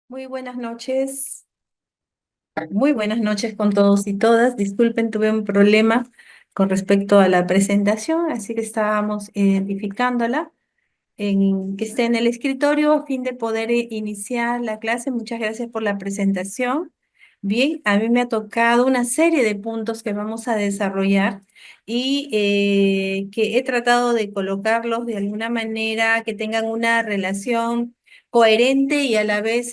Muy buenas noches, muy buenas noches con todos y todas. Disculpen, tuve un problema con respecto a la presentación, así que estábamos identificándola que esté en el escritorio a fin de poder iniciar la clase. Muchas gracias por la presentación. Bien, a mí me ha tocado una serie de puntos que vamos a desarrollar y que he tratado de colocarlos de alguna manera que tengan una relación coherente y a la vez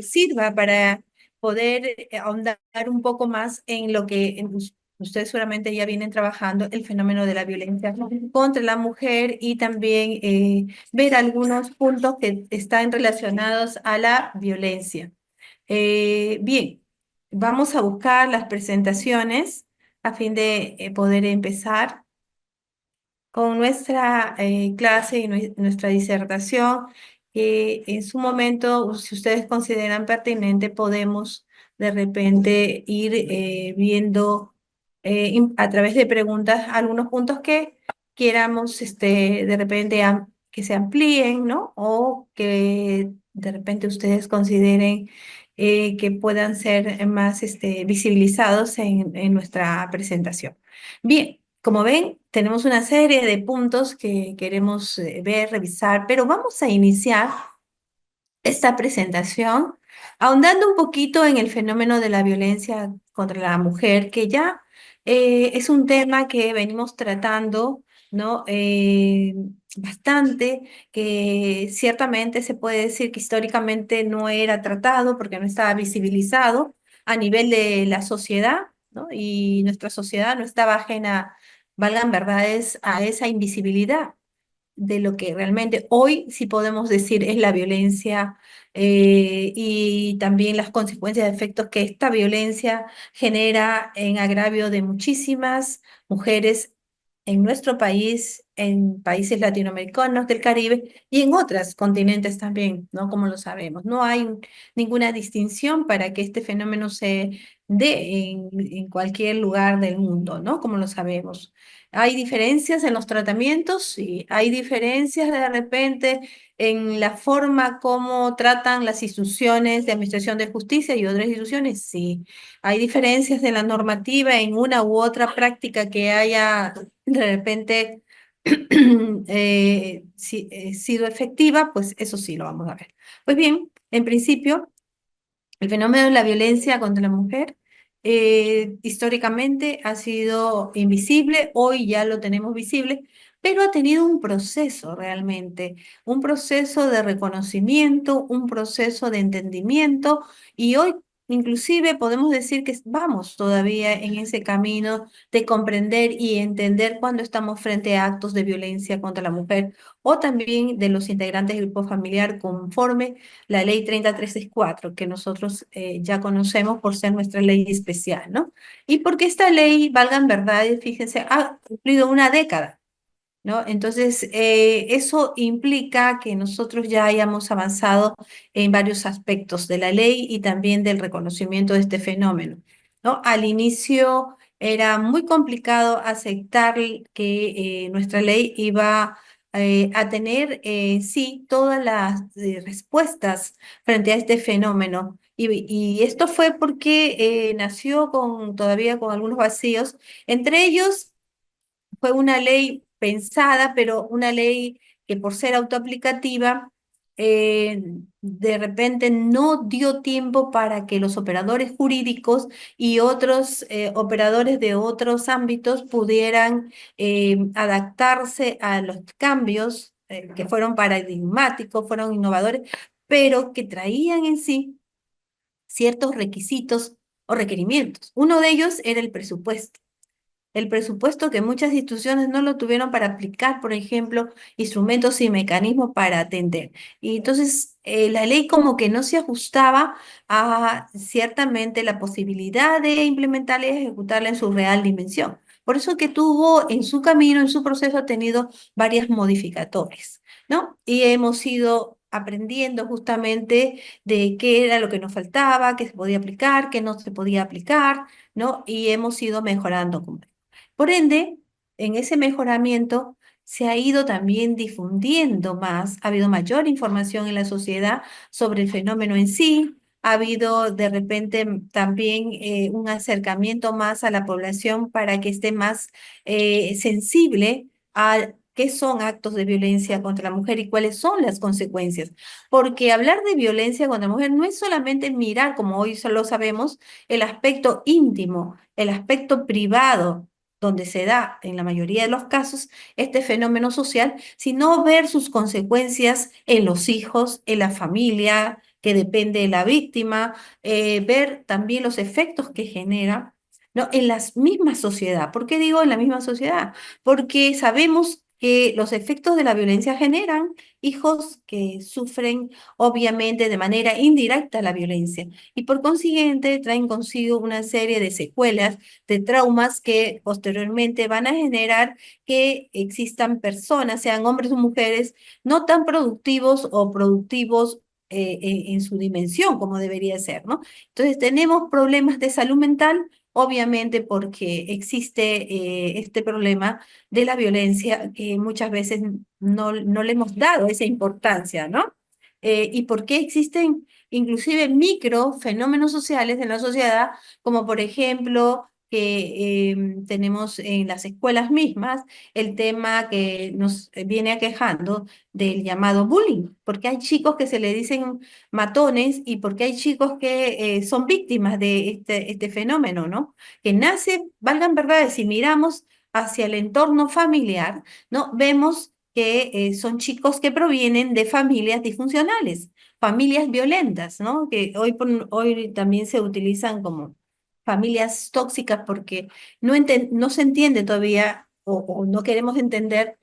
sirva para poder ahondar un poco más en lo que ustedes seguramente ya vienen trabajando, el fenómeno de la violencia contra la mujer y también ver algunos puntos que están relacionados a la violencia. Bien, vamos a buscar las presentaciones a fin de poder empezar con nuestra clase y nuestra disertación, que en su momento, si ustedes consideran pertinente, podemos de repente ir viendo a través de preguntas algunos puntos que queramos de repente que se amplíen, ¿no? O que de repente ustedes consideren que puedan ser más visibilizados en nuestra presentación. Bien. Como ven, tenemos una serie de puntos que queremos ver, revisar, pero vamos a iniciar esta presentación ahondando un poquito en el fenómeno de la violencia contra la mujer, que ya es un tema que venimos tratando, ¿no? Bastante, que ciertamente se puede decir que históricamente no era tratado porque no estaba visibilizado a nivel de la sociedad, ¿no? Y nuestra sociedad no estaba ajena, valgan verdades, a esa invisibilidad de lo que realmente hoy sí podemos decir es la violencia y también las consecuencias de efectos que esta violencia genera en agravio de muchísimas mujeres en nuestro país, en países latinoamericanos del Caribe y en otros continentes también, ¿no? Como lo sabemos. No hay ninguna distinción para que este fenómeno se dé en cualquier lugar del mundo, ¿no? Como lo sabemos. Hay diferencias en los tratamientos, sí. Hay diferencias de repente en la forma como tratan las instituciones de administración de justicia y otras instituciones, sí. Hay diferencias en la normativa en una u otra práctica que haya de repente sido efectiva, pues eso sí lo vamos a ver. Pues bien, en principio. El fenómeno de la violencia contra la mujer históricamente ha sido invisible, hoy ya lo tenemos visible, pero ha tenido un proceso realmente, un proceso de reconocimiento, un proceso de entendimiento y hoy inclusive podemos decir que vamos todavía en ese camino de comprender y entender cuando estamos frente a actos de violencia contra la mujer o también de los integrantes del grupo familiar conforme la ley 30364, que nosotros ya conocemos por ser nuestra ley especial, ¿no? Y porque esta ley, valgan verdades, fíjense, ha cumplido una década, ¿no? Entonces, eso implica que nosotros ya hayamos avanzado en varios aspectos de la ley y también del reconocimiento de este fenómeno, ¿no? Al inicio era muy complicado aceptar que nuestra ley iba a tener, sí, todas las respuestas frente a este fenómeno. Y esto fue porque nació todavía con algunos vacíos, entre ellos fue una ley pensada, pero una ley que por ser autoaplicativa, de repente no dio tiempo para que los operadores jurídicos y otros operadores de otros ámbitos pudieran adaptarse a los cambios que fueron paradigmáticos, fueron innovadores, pero que traían en sí ciertos requisitos o requerimientos. Uno de ellos era el presupuesto que muchas instituciones no lo tuvieron para aplicar, por ejemplo, instrumentos y mecanismos para atender. Y entonces la ley como que no se ajustaba a ciertamente la posibilidad de implementarla y ejecutarla en su real dimensión. Por eso que tuvo en su camino, en su proceso, ha tenido varias modificatorias, ¿no? Y hemos ido aprendiendo justamente de qué era lo que nos faltaba, qué se podía aplicar, qué no se podía aplicar, ¿no? Y hemos ido mejorando. Por ende, en ese mejoramiento, se ha ido también difundiendo más, ha habido mayor información en la sociedad sobre el fenómeno en sí, ha habido de repente también un acercamiento más a la población para que esté más sensible a qué son actos de violencia contra la mujer y cuáles son las consecuencias. Porque hablar de violencia contra la mujer no es solamente mirar, como hoy solo sabemos, el aspecto íntimo, el aspecto privado, donde se da en la mayoría de los casos este fenómeno social, sino ver sus consecuencias en los hijos, en la familia que depende de la víctima, ver también los efectos que genera, ¿no? En la misma sociedad. ¿Por qué digo en la misma sociedad? Porque sabemos que los efectos de la violencia generan hijos que sufren obviamente de manera indirecta la violencia y por consiguiente traen consigo una serie de secuelas, de traumas que posteriormente van a generar que existan personas, sean hombres o mujeres, no tan productivos o productivos en su dimensión como debería ser, ¿no? Entonces tenemos problemas de salud mental, obviamente porque existe este problema de la violencia que muchas veces no le hemos dado esa importancia, ¿no? Y por qué existen inclusive micro fenómenos sociales en la sociedad, como por ejemplo que tenemos en las escuelas mismas el tema que nos viene aquejando del llamado bullying, porque hay chicos que se le dicen matones y porque hay chicos que son víctimas de este fenómeno, ¿no? Que nace, valgan verdades, si miramos hacia el entorno familiar, ¿no? Vemos que son chicos que provienen de familias disfuncionales, familias violentas, ¿no? Que hoy también se utilizan como familias tóxicas porque no se entiende todavía o no queremos entender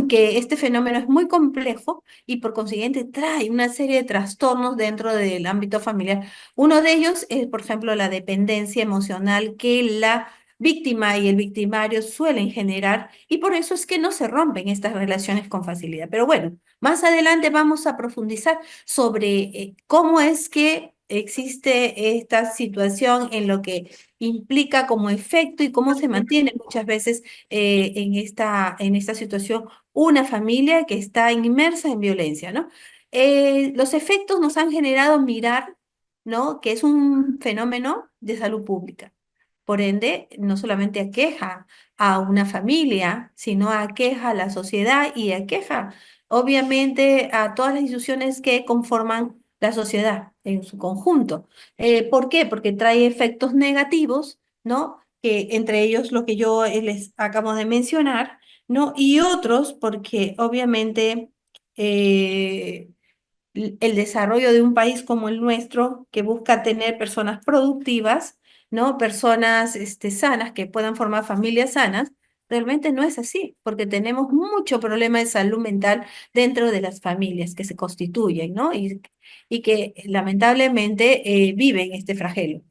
que este fenómeno es muy complejo y por consiguiente trae una serie de trastornos dentro del ámbito familiar. Uno de ellos es, por ejemplo, la dependencia emocional que la víctima y el victimario suelen generar y por eso es que no se rompen estas relaciones con facilidad. Pero bueno, más adelante vamos a profundizar sobre cómo es que existe esta situación en lo que implica como efecto y cómo se mantiene muchas veces en esta situación una familia que está inmersa en violencia, ¿no? Los efectos nos han generado mirar, ¿no? Que es un fenómeno de salud pública. Por ende, no solamente aqueja a una familia, sino aqueja a la sociedad y aqueja, obviamente, a todas las instituciones que conforman la sociedad en su conjunto. ¿Por qué? Porque trae efectos negativos, ¿no? Que entre ellos lo que yo les acabo de mencionar, ¿no? Y otros porque obviamente el desarrollo de un país como el nuestro, que busca tener personas productivas, ¿no? Personas sanas que puedan formar familias sanas, realmente no es así, porque tenemos mucho problema de salud mental dentro de las familias que se constituyen, ¿no? Y que lamentablemente viven este flagelo.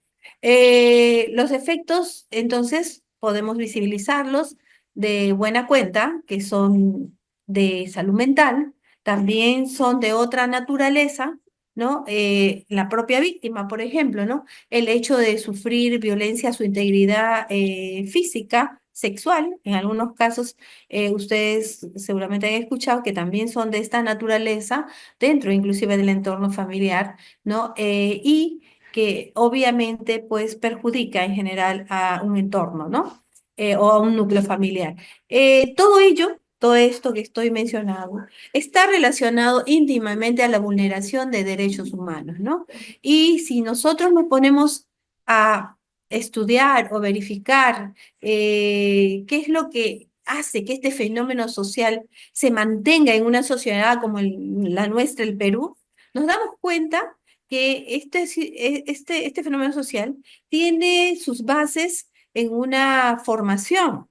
Los efectos, entonces, podemos visibilizarlos de buena cuenta, que son de salud mental, también son de otra naturaleza, ¿no? La propia víctima, por ejemplo, ¿no? El hecho de sufrir violencia a su integridad física, sexual, en algunos casos ustedes seguramente han escuchado que también son de esta naturaleza, dentro inclusive del entorno familiar, ¿no? Y que obviamente pues perjudica en general a un entorno, ¿no? O a un núcleo familiar. Todo ello, todo esto que estoy mencionando, está relacionado íntimamente a la vulneración de derechos humanos, ¿no? Y si nosotros nos ponemos a estudiar o verificar qué es lo que hace que este fenómeno social se mantenga en una sociedad como la nuestra, el Perú, nos damos cuenta que este fenómeno social tiene sus bases en una formación.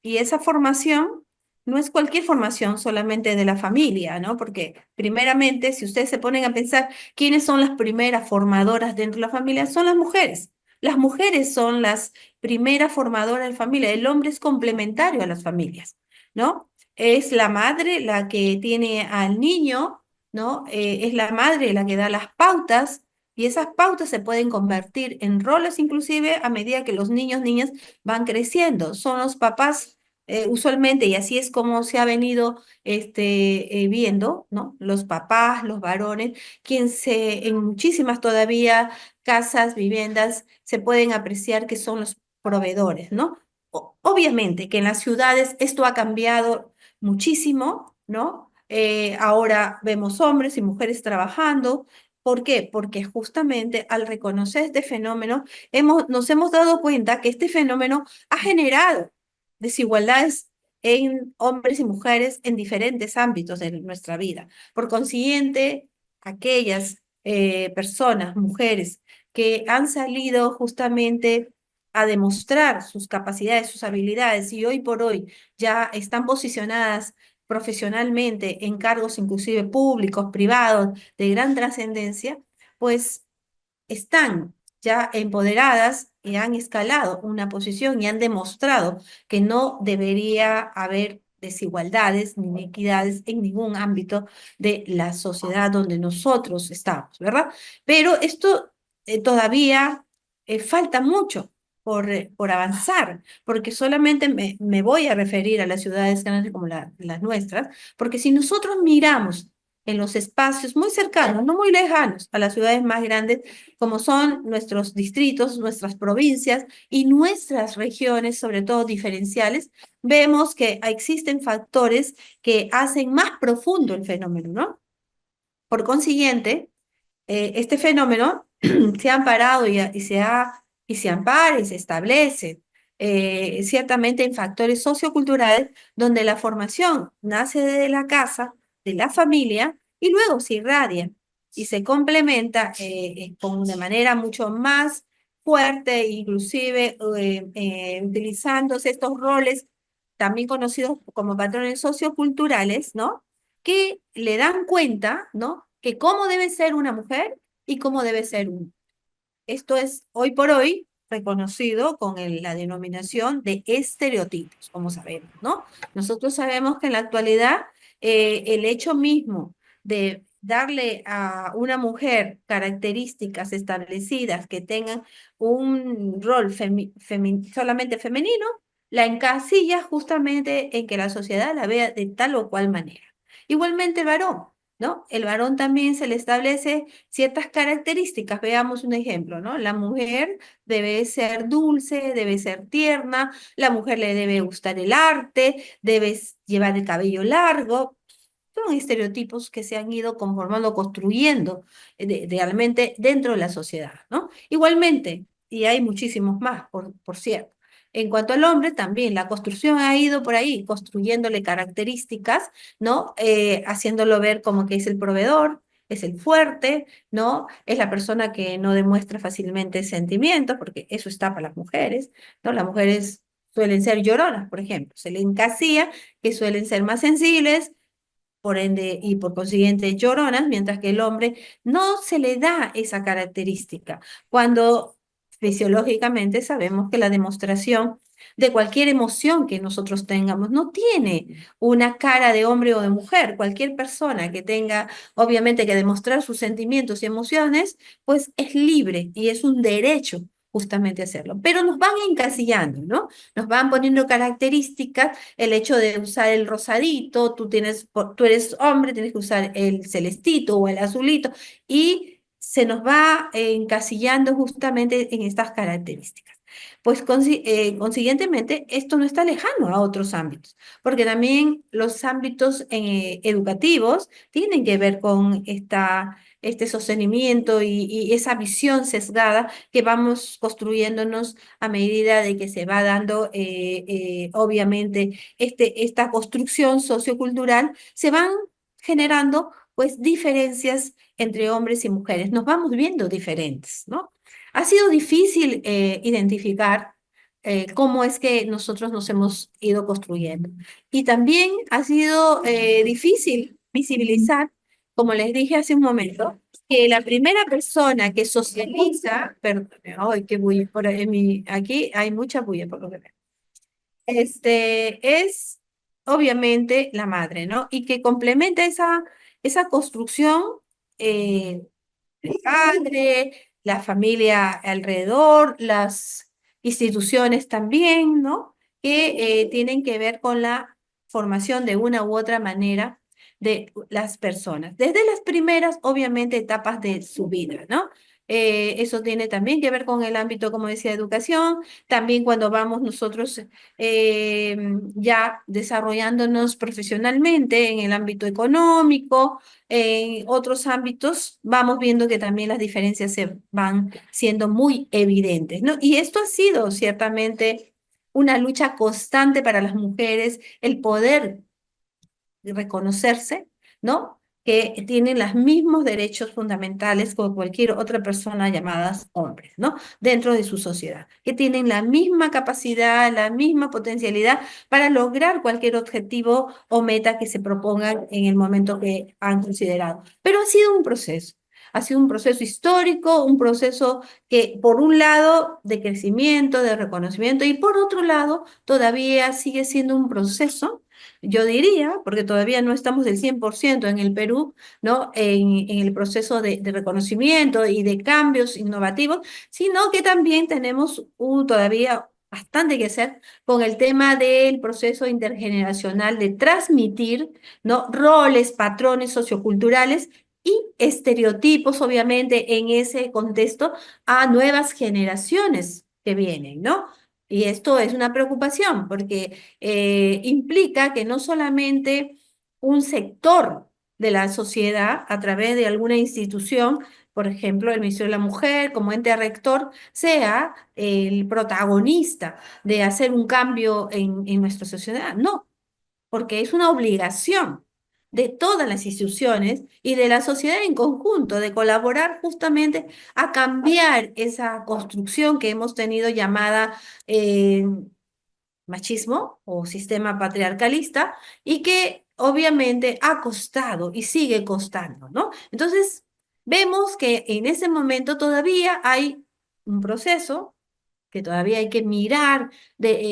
Y esa formación no es cualquier formación solamente de la familia, ¿no? Porque primeramente, si ustedes se ponen a pensar quiénes son las primeras formadoras dentro de la familia, son las mujeres. Las mujeres son las primeras formadoras de familia. El hombre es complementario a las familias, ¿no? Es la madre la que tiene al niño, ¿no? Es la madre la que da las pautas y esas pautas se pueden convertir en roles inclusive a medida que los niños, niñas van creciendo. Son los papás usualmente, y así es como se ha venido viendo, ¿no? Los papás, los varones, en muchísimas todavía casas, viviendas, se pueden apreciar que son los proveedores, ¿no? Obviamente que en las ciudades esto ha cambiado muchísimo, ¿no? Ahora vemos hombres y mujeres trabajando. ¿Por qué? Porque justamente al reconocer este fenómeno, nos hemos dado cuenta que este fenómeno ha generado desigualdades en hombres y mujeres en diferentes ámbitos de nuestra vida. Por consiguiente, aquellas personas, mujeres, que han salido justamente a demostrar sus capacidades, sus habilidades y hoy por hoy ya están posicionadas profesionalmente en cargos inclusive públicos, privados, de gran trascendencia, pues están ya empoderadas y han escalado una posición y han demostrado que no debería haber desigualdades ni inequidades en ningún ámbito de la sociedad donde nosotros estamos, ¿verdad? Pero esto todavía falta mucho por avanzar, porque solamente me voy a referir a las ciudades grandes como las nuestras, porque si nosotros miramos en los espacios muy cercanos, no muy lejanos, a las ciudades más grandes, como son nuestros distritos, nuestras provincias y nuestras regiones, sobre todo diferenciales, vemos que existen factores que hacen más profundo el fenómeno, ¿no? Por consiguiente, este fenómeno se ha amparado y se ampara y se establece ciertamente en factores socioculturales donde la formación nace de la casa, de la familia y luego se irradia y se complementa de manera mucho más fuerte, inclusive utilizándose estos roles también conocidos como patrones socioculturales, ¿no? Que le dan cuenta, ¿no? Que cómo debe ser una mujer y cómo debe ser un. Esto es hoy por hoy reconocido con la denominación de estereotipos, como sabemos, ¿no? Nosotros sabemos que en la actualidad el hecho mismo de darle a una mujer características establecidas que tengan un rol solamente femenino, la encasilla justamente en que la sociedad la vea de tal o cual manera. Igualmente el varón, ¿no? El varón también se le establece ciertas características. Veamos un ejemplo, ¿no? La mujer debe ser dulce, debe ser tierna, la mujer le debe gustar el arte, debe llevar el cabello largo. Son estereotipos que se han ido conformando, construyendo realmente dentro de la sociedad, ¿no? Igualmente, y hay muchísimos más, por cierto. En cuanto al hombre, también la construcción ha ido por ahí, construyéndole características, ¿no? Haciéndolo ver como que es el proveedor, es el fuerte, ¿no? Es la persona que no demuestra fácilmente sentimientos, porque eso está para las mujeres, ¿no? Las mujeres suelen ser lloronas, por ejemplo. Se le encasilla que suelen ser más sensibles, por ende y por consiguiente lloronas, mientras que el hombre no se le da esa característica, cuando fisiológicamente sabemos que la demostración de cualquier emoción que nosotros tengamos no tiene una cara de hombre o de mujer. Cualquier persona que tenga, obviamente, que demostrar sus sentimientos y emociones, pues es libre y es un derecho justamente hacerlo. Pero nos van encasillando, ¿no? Nos van poniendo características el hecho de usar el rosadito, tú eres hombre, tienes que usar el celestito o el azulito, y se nos va encasillando justamente en estas características. Pues consiguientemente, esto no está lejano a otros ámbitos, porque también los ámbitos educativos tienen que ver con este sostenimiento y esa visión sesgada que vamos construyéndonos a medida de que se va dando, obviamente, esta construcción sociocultural, se van generando pues diferencias entre hombres y mujeres. Nos vamos viendo diferentes, ¿no? Ha sido difícil identificar cómo es que nosotros nos hemos ido construyendo. Y también ha sido difícil visibilizar, como les dije hace un momento, que la primera persona que socializa, perdón, ay, qué bulla, aquí hay mucha bulla por lo que veo, es obviamente la madre, ¿no? Y que complementa esa construcción, eh, el padre, la familia alrededor, las instituciones también, ¿no? que tienen que ver con la formación de una u otra manera de las personas. Desde las primeras, obviamente, etapas de su vida, ¿no? Eso tiene también que ver con el ámbito, como decía, educación. También cuando vamos nosotros eh, ya desarrollándonos profesionalmente en el ámbito económico, en otros ámbitos, vamos viendo que también las diferencias se van siendo muy evidentes, ¿no? Y esto ha sido ciertamente una lucha constante para las mujeres, el poder reconocerse, ¿no? Que tienen los mismos derechos fundamentales como cualquier otra persona llamadas hombres, ¿no? Dentro de su sociedad, que tienen la misma capacidad, la misma potencialidad para lograr cualquier objetivo o meta que se propongan en el momento que han considerado. Pero ha sido un proceso. Ha sido un proceso histórico, un proceso que por un lado de crecimiento, de reconocimiento y por otro lado todavía sigue siendo un proceso, yo diría, porque todavía no estamos del 100% en el Perú, ¿no? En el proceso de reconocimiento y de cambios innovativos, sino que también tenemos todavía bastante que hacer con el tema del proceso intergeneracional de transmitir, ¿no? Roles, patrones socioculturales y estereotipos, obviamente, en ese contexto a nuevas generaciones que vienen, ¿no? Y esto es una preocupación porque implica que no solamente un sector de la sociedad, a través de alguna institución, por ejemplo, el Ministerio de la Mujer, como ente rector, sea el protagonista de hacer un cambio en nuestra sociedad. No, porque es una obligación de todas las instituciones y de la sociedad en conjunto de colaborar justamente a cambiar esa construcción que hemos tenido llamada machismo o sistema patriarcalista y que obviamente ha costado y sigue costando, ¿no? Entonces, vemos que en ese momento todavía hay un proceso que todavía hay que mirar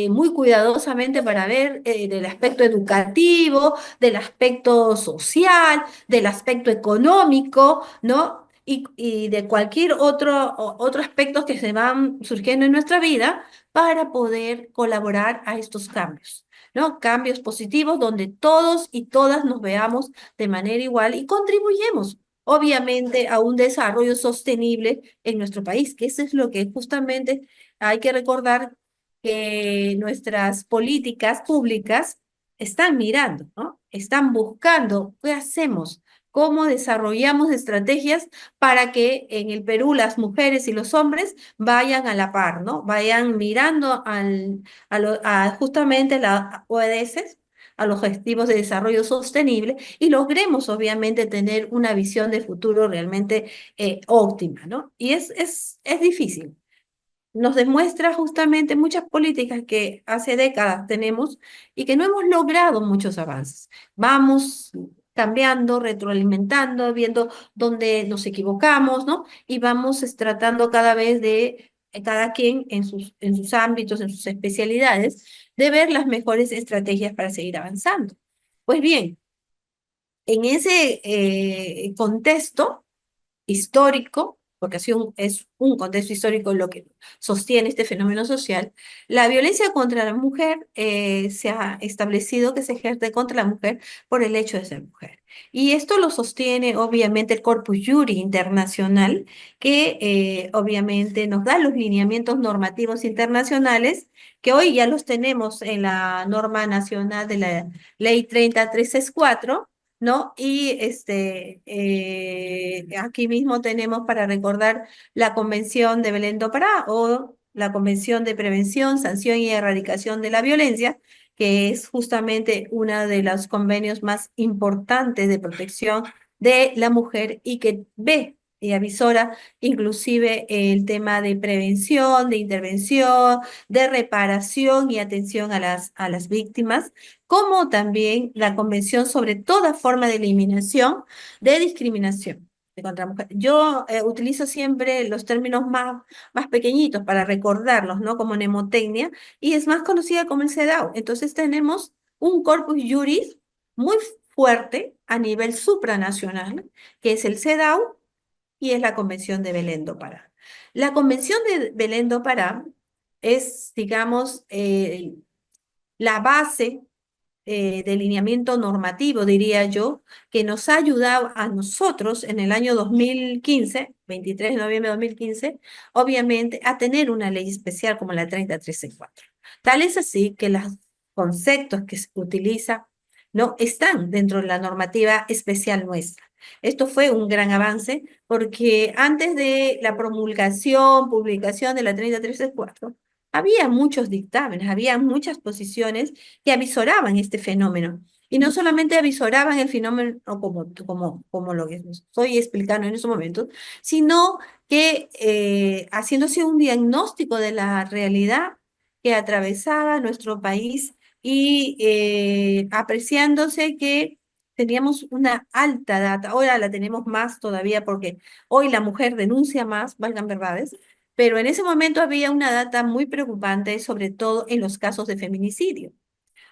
muy cuidadosamente para ver del aspecto educativo, del aspecto social, del aspecto económico, ¿no? Y de cualquier otro aspecto que se van surgiendo en nuestra vida para poder colaborar a estos cambios, ¿no? Cambios positivos donde todos y todas nos veamos de manera igual y contribuyemos, obviamente, a un desarrollo sostenible en nuestro país, que eso es lo que justamente hay que recordar que nuestras políticas públicas están mirando, ¿no? Están buscando qué hacemos, cómo desarrollamos estrategias para que en el Perú las mujeres y los hombres vayan a la par, ¿no? Vayan mirando a justamente la ODS, a los Objetivos de Desarrollo Sostenible, y logremos obviamente tener una visión de futuro realmente óptima, ¿no? Y es difícil, nos demuestra justamente muchas políticas que hace décadas tenemos y que no hemos logrado muchos avances. Vamos cambiando, retroalimentando, viendo dónde nos equivocamos, ¿no? Y vamos tratando cada vez de, cada quien en sus ámbitos, en sus especialidades, de ver las mejores estrategias para seguir avanzando. Pues bien, en ese contexto, histórico, porque así es un contexto histórico lo que sostiene este fenómeno social, la violencia contra la mujer se ha establecido que se ejerce contra la mujer por el hecho de ser mujer. Y esto lo sostiene obviamente el Corpus Juris Internacional, que obviamente nos da los lineamientos normativos internacionales, que hoy ya los tenemos en la norma nacional de la Ley 30364, ¿no? Y aquí mismo tenemos para recordar la Convención de Belén do Pará o la Convención de Prevención, Sanción y Erradicación de la Violencia, que es justamente uno de los convenios más importantes de protección de la mujer y que ve y avisora inclusive el tema de prevención, de intervención, de reparación y atención a las víctimas, como también la Convención sobre toda forma de eliminación de discriminación de contra la mujer. Yo utilizo siempre los términos más pequeñitos para recordarlos, ¿no? Como mnemotecnia, y es más conocida como el CEDAW. Entonces tenemos un corpus juris muy fuerte a nivel supranacional, que es el CEDAW y es la Convención de Belén do Pará. La Convención de Belén do Pará es, digamos, la base de lineamiento normativo, diría yo, que nos ha ayudado a nosotros en el año 2015, 23 de noviembre de 2015, obviamente, a tener una ley especial como la 3034. Tal es así que los conceptos que se utiliza no están dentro de la normativa especial nuestra. Esto fue un gran avance porque antes de la promulgación, publicación de la 3034, había muchos dictámenes, había muchas posiciones que avisoraban este fenómeno. Y no solamente avisoraban el fenómeno como lo que estoy explicando en estos momentos, sino que haciéndose un diagnóstico de la realidad que atravesaba nuestro país y apreciándose que teníamos una alta data, ahora la tenemos más todavía porque hoy la mujer denuncia más, valgan verdades, pero en ese momento había una data muy preocupante, sobre todo en los casos de feminicidio.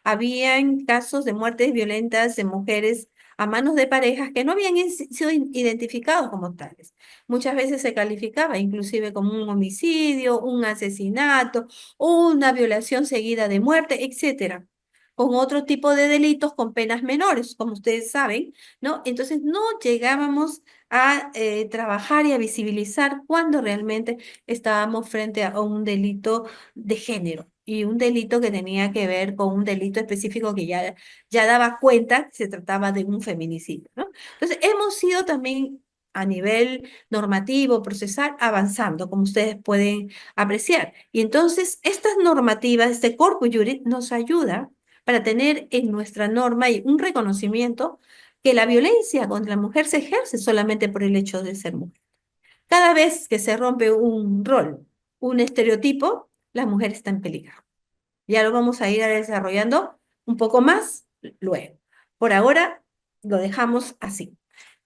Habían casos de muertes violentas de mujeres a manos de parejas que no habían sido identificados como tales. Muchas veces se calificaba inclusive como un homicidio, un asesinato, una violación seguida de muerte, etcétera, con otro tipo de delitos con penas menores, como ustedes saben, ¿no? Entonces no llegábamos a trabajar y a visibilizar cuando realmente estábamos frente a un delito de género y un delito que tenía que ver con un delito específico que ya daba cuenta que se trataba de un feminicidio, ¿no? Entonces, hemos ido también a nivel normativo, procesal, avanzando, como ustedes pueden apreciar. Y entonces, estas normativas, este corpus juris, nos ayuda para tener en nuestra norma y un reconocimiento que la violencia contra la mujer se ejerce solamente por el hecho de ser mujer. Cada vez que se rompe un rol, un estereotipo, la mujer está en peligro. Ya lo vamos a ir desarrollando un poco más luego. Por ahora lo dejamos así.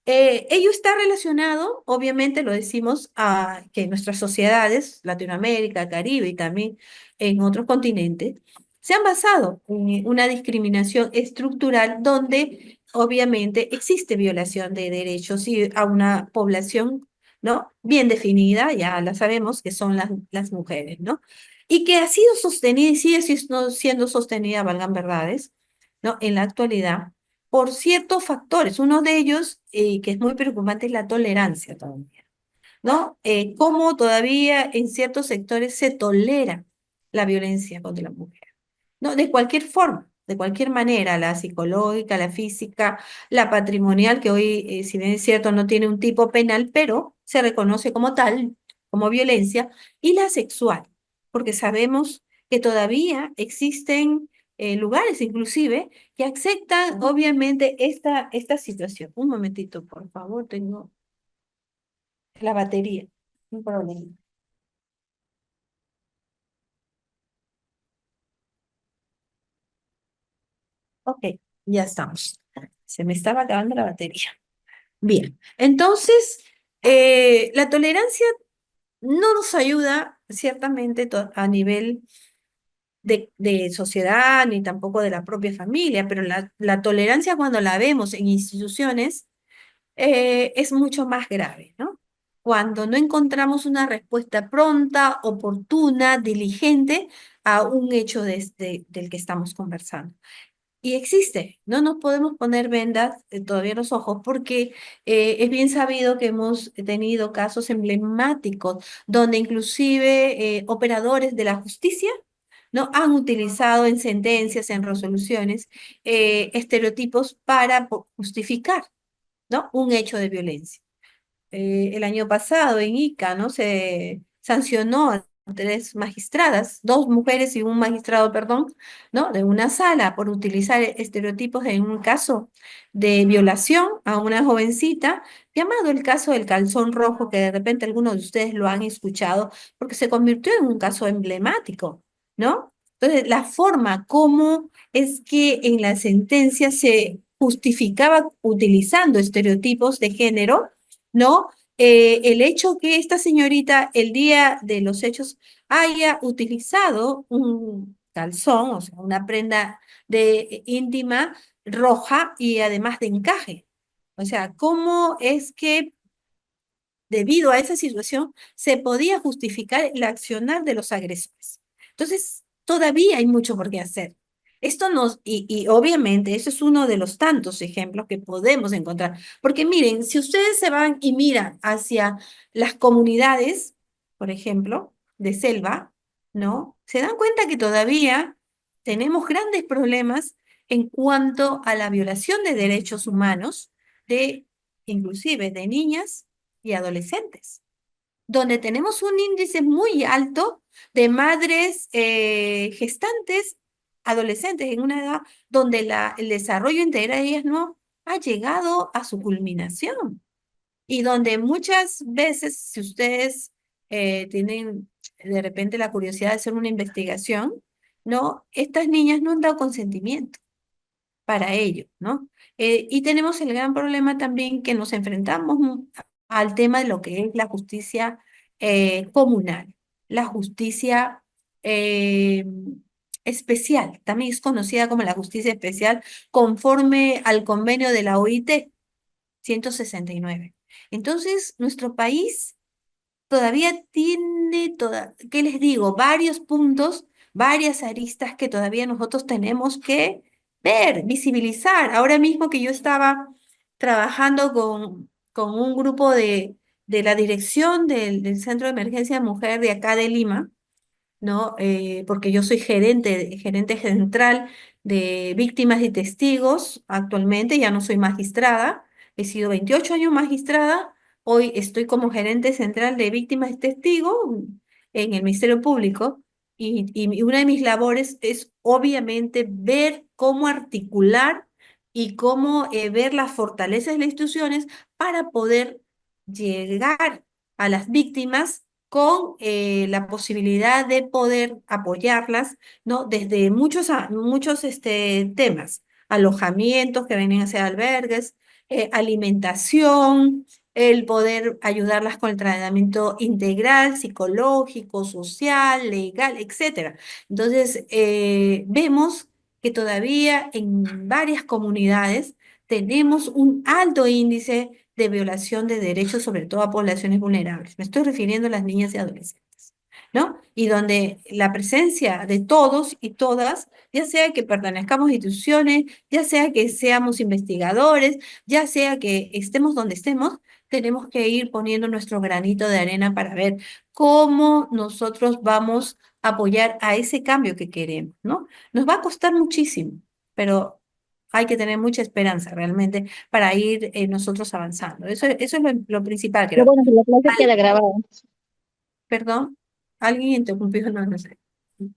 Ello está relacionado, obviamente lo decimos, a que nuestras sociedades, Latinoamérica, Caribe y también en otros continentes, se han basado en una discriminación estructural donde obviamente existe violación de derechos y a una población, ¿no? Bien definida, ya la sabemos que son las mujeres, ¿no? Y que ha sido sostenida y sigue siendo sostenida, valgan verdades, ¿no? En la actualidad por ciertos factores. Uno de ellos, que es muy preocupante, es la tolerancia todavía, ¿no? Cómo todavía en ciertos sectores se tolera la violencia contra la mujer, ¿no? De cualquier forma, de cualquier manera, la psicológica, la física, la patrimonial, que hoy, si bien es cierto, no tiene un tipo penal, pero se reconoce como tal, como violencia, y la sexual, porque sabemos que todavía existen lugares, inclusive, que aceptan, obviamente, esta situación. Un momentito, por favor, tengo la batería, un problema. Ok, ya estamos. Se me estaba acabando la batería. Bien, entonces, la tolerancia no nos ayuda ciertamente a nivel de sociedad ni tampoco de la propia familia, pero la tolerancia cuando la vemos en instituciones es mucho más grave, ¿no? Cuando no encontramos una respuesta pronta, oportuna, diligente a un hecho del que estamos conversando. Y existe, no nos podemos poner vendas todavía en los ojos porque es bien sabido que hemos tenido casos emblemáticos donde inclusive operadores de la justicia no han utilizado en sentencias, en resoluciones, estereotipos para justificar, ¿no? Un hecho de violencia. El año pasado en Ica, ¿no? Se sancionó a tres magistradas, dos mujeres y un magistrado, perdón, ¿no? De una sala por utilizar estereotipos en un caso de violación a una jovencita, llamado el caso del calzón rojo, que de repente algunos de ustedes lo han escuchado, porque se convirtió en un caso emblemático, ¿no? Entonces, la forma como es que en la sentencia se justificaba utilizando estereotipos de género, ¿no? El hecho que esta señorita el día de los hechos haya utilizado un calzón, o sea, una prenda de íntima roja y además de encaje. O sea, ¿cómo es que debido a esa situación se podía justificar el accionar de los agresores? Entonces, todavía hay mucho por qué hacer. y obviamente eso es uno de los tantos ejemplos que podemos encontrar. Porque miren, si ustedes se van y miran hacia las comunidades, por ejemplo, de selva, ¿no? Se dan cuenta que todavía tenemos grandes problemas en cuanto a la violación de derechos humanos de, inclusive de niñas y adolescentes, donde tenemos un índice muy alto de madres gestantes adolescentes en una edad donde el desarrollo integral de ellas no ha llegado a su culminación y donde muchas veces, si ustedes tienen de repente la curiosidad de hacer una investigación, ¿no? Estas niñas no han dado consentimiento para ello, ¿no? Y tenemos el gran problema también que nos enfrentamos al tema de lo que es la justicia comunal, la justicia eh, especial, también es conocida como la justicia especial conforme al convenio de la OIT 169. Entonces, nuestro país todavía tiene, ¿qué les digo? Varios puntos, varias aristas que todavía nosotros tenemos que ver, visibilizar. Ahora mismo que yo estaba trabajando con un grupo de la dirección del Centro de Emergencia Mujer de acá de Lima, ¿no? Porque yo soy gerente central de víctimas y testigos actualmente, ya no soy magistrada, he sido 28 años magistrada, hoy estoy como gerente central de víctimas y testigos en el Ministerio Público y una de mis labores es obviamente ver cómo articular y cómo ver las fortalezas de las instituciones para poder llegar a las víctimas con la posibilidad de poder apoyarlas, ¿no? Desde muchos temas, alojamientos que vienen a ser albergues, alimentación, el poder ayudarlas con el tratamiento integral, psicológico, social, legal, etcétera. Entonces, vemos que todavía en varias comunidades tenemos un alto índice de violación de derechos, sobre todo a poblaciones vulnerables. Me estoy refiriendo a las niñas y adolescentes, ¿no? Y donde la presencia de todos y todas, ya sea que pertenezcamos a instituciones, ya sea que seamos investigadores, ya sea que estemos donde estemos, tenemos que ir poniendo nuestro granito de arena para ver cómo nosotros vamos a apoyar a ese cambio que queremos, ¿no? Nos va a costar muchísimo, pero hay que tener mucha esperanza realmente para ir nosotros avanzando. Eso es lo principal, Lo creo. bueno que la clase Al- queda grabada. Perdón, alguien interrumpió, no, no sé.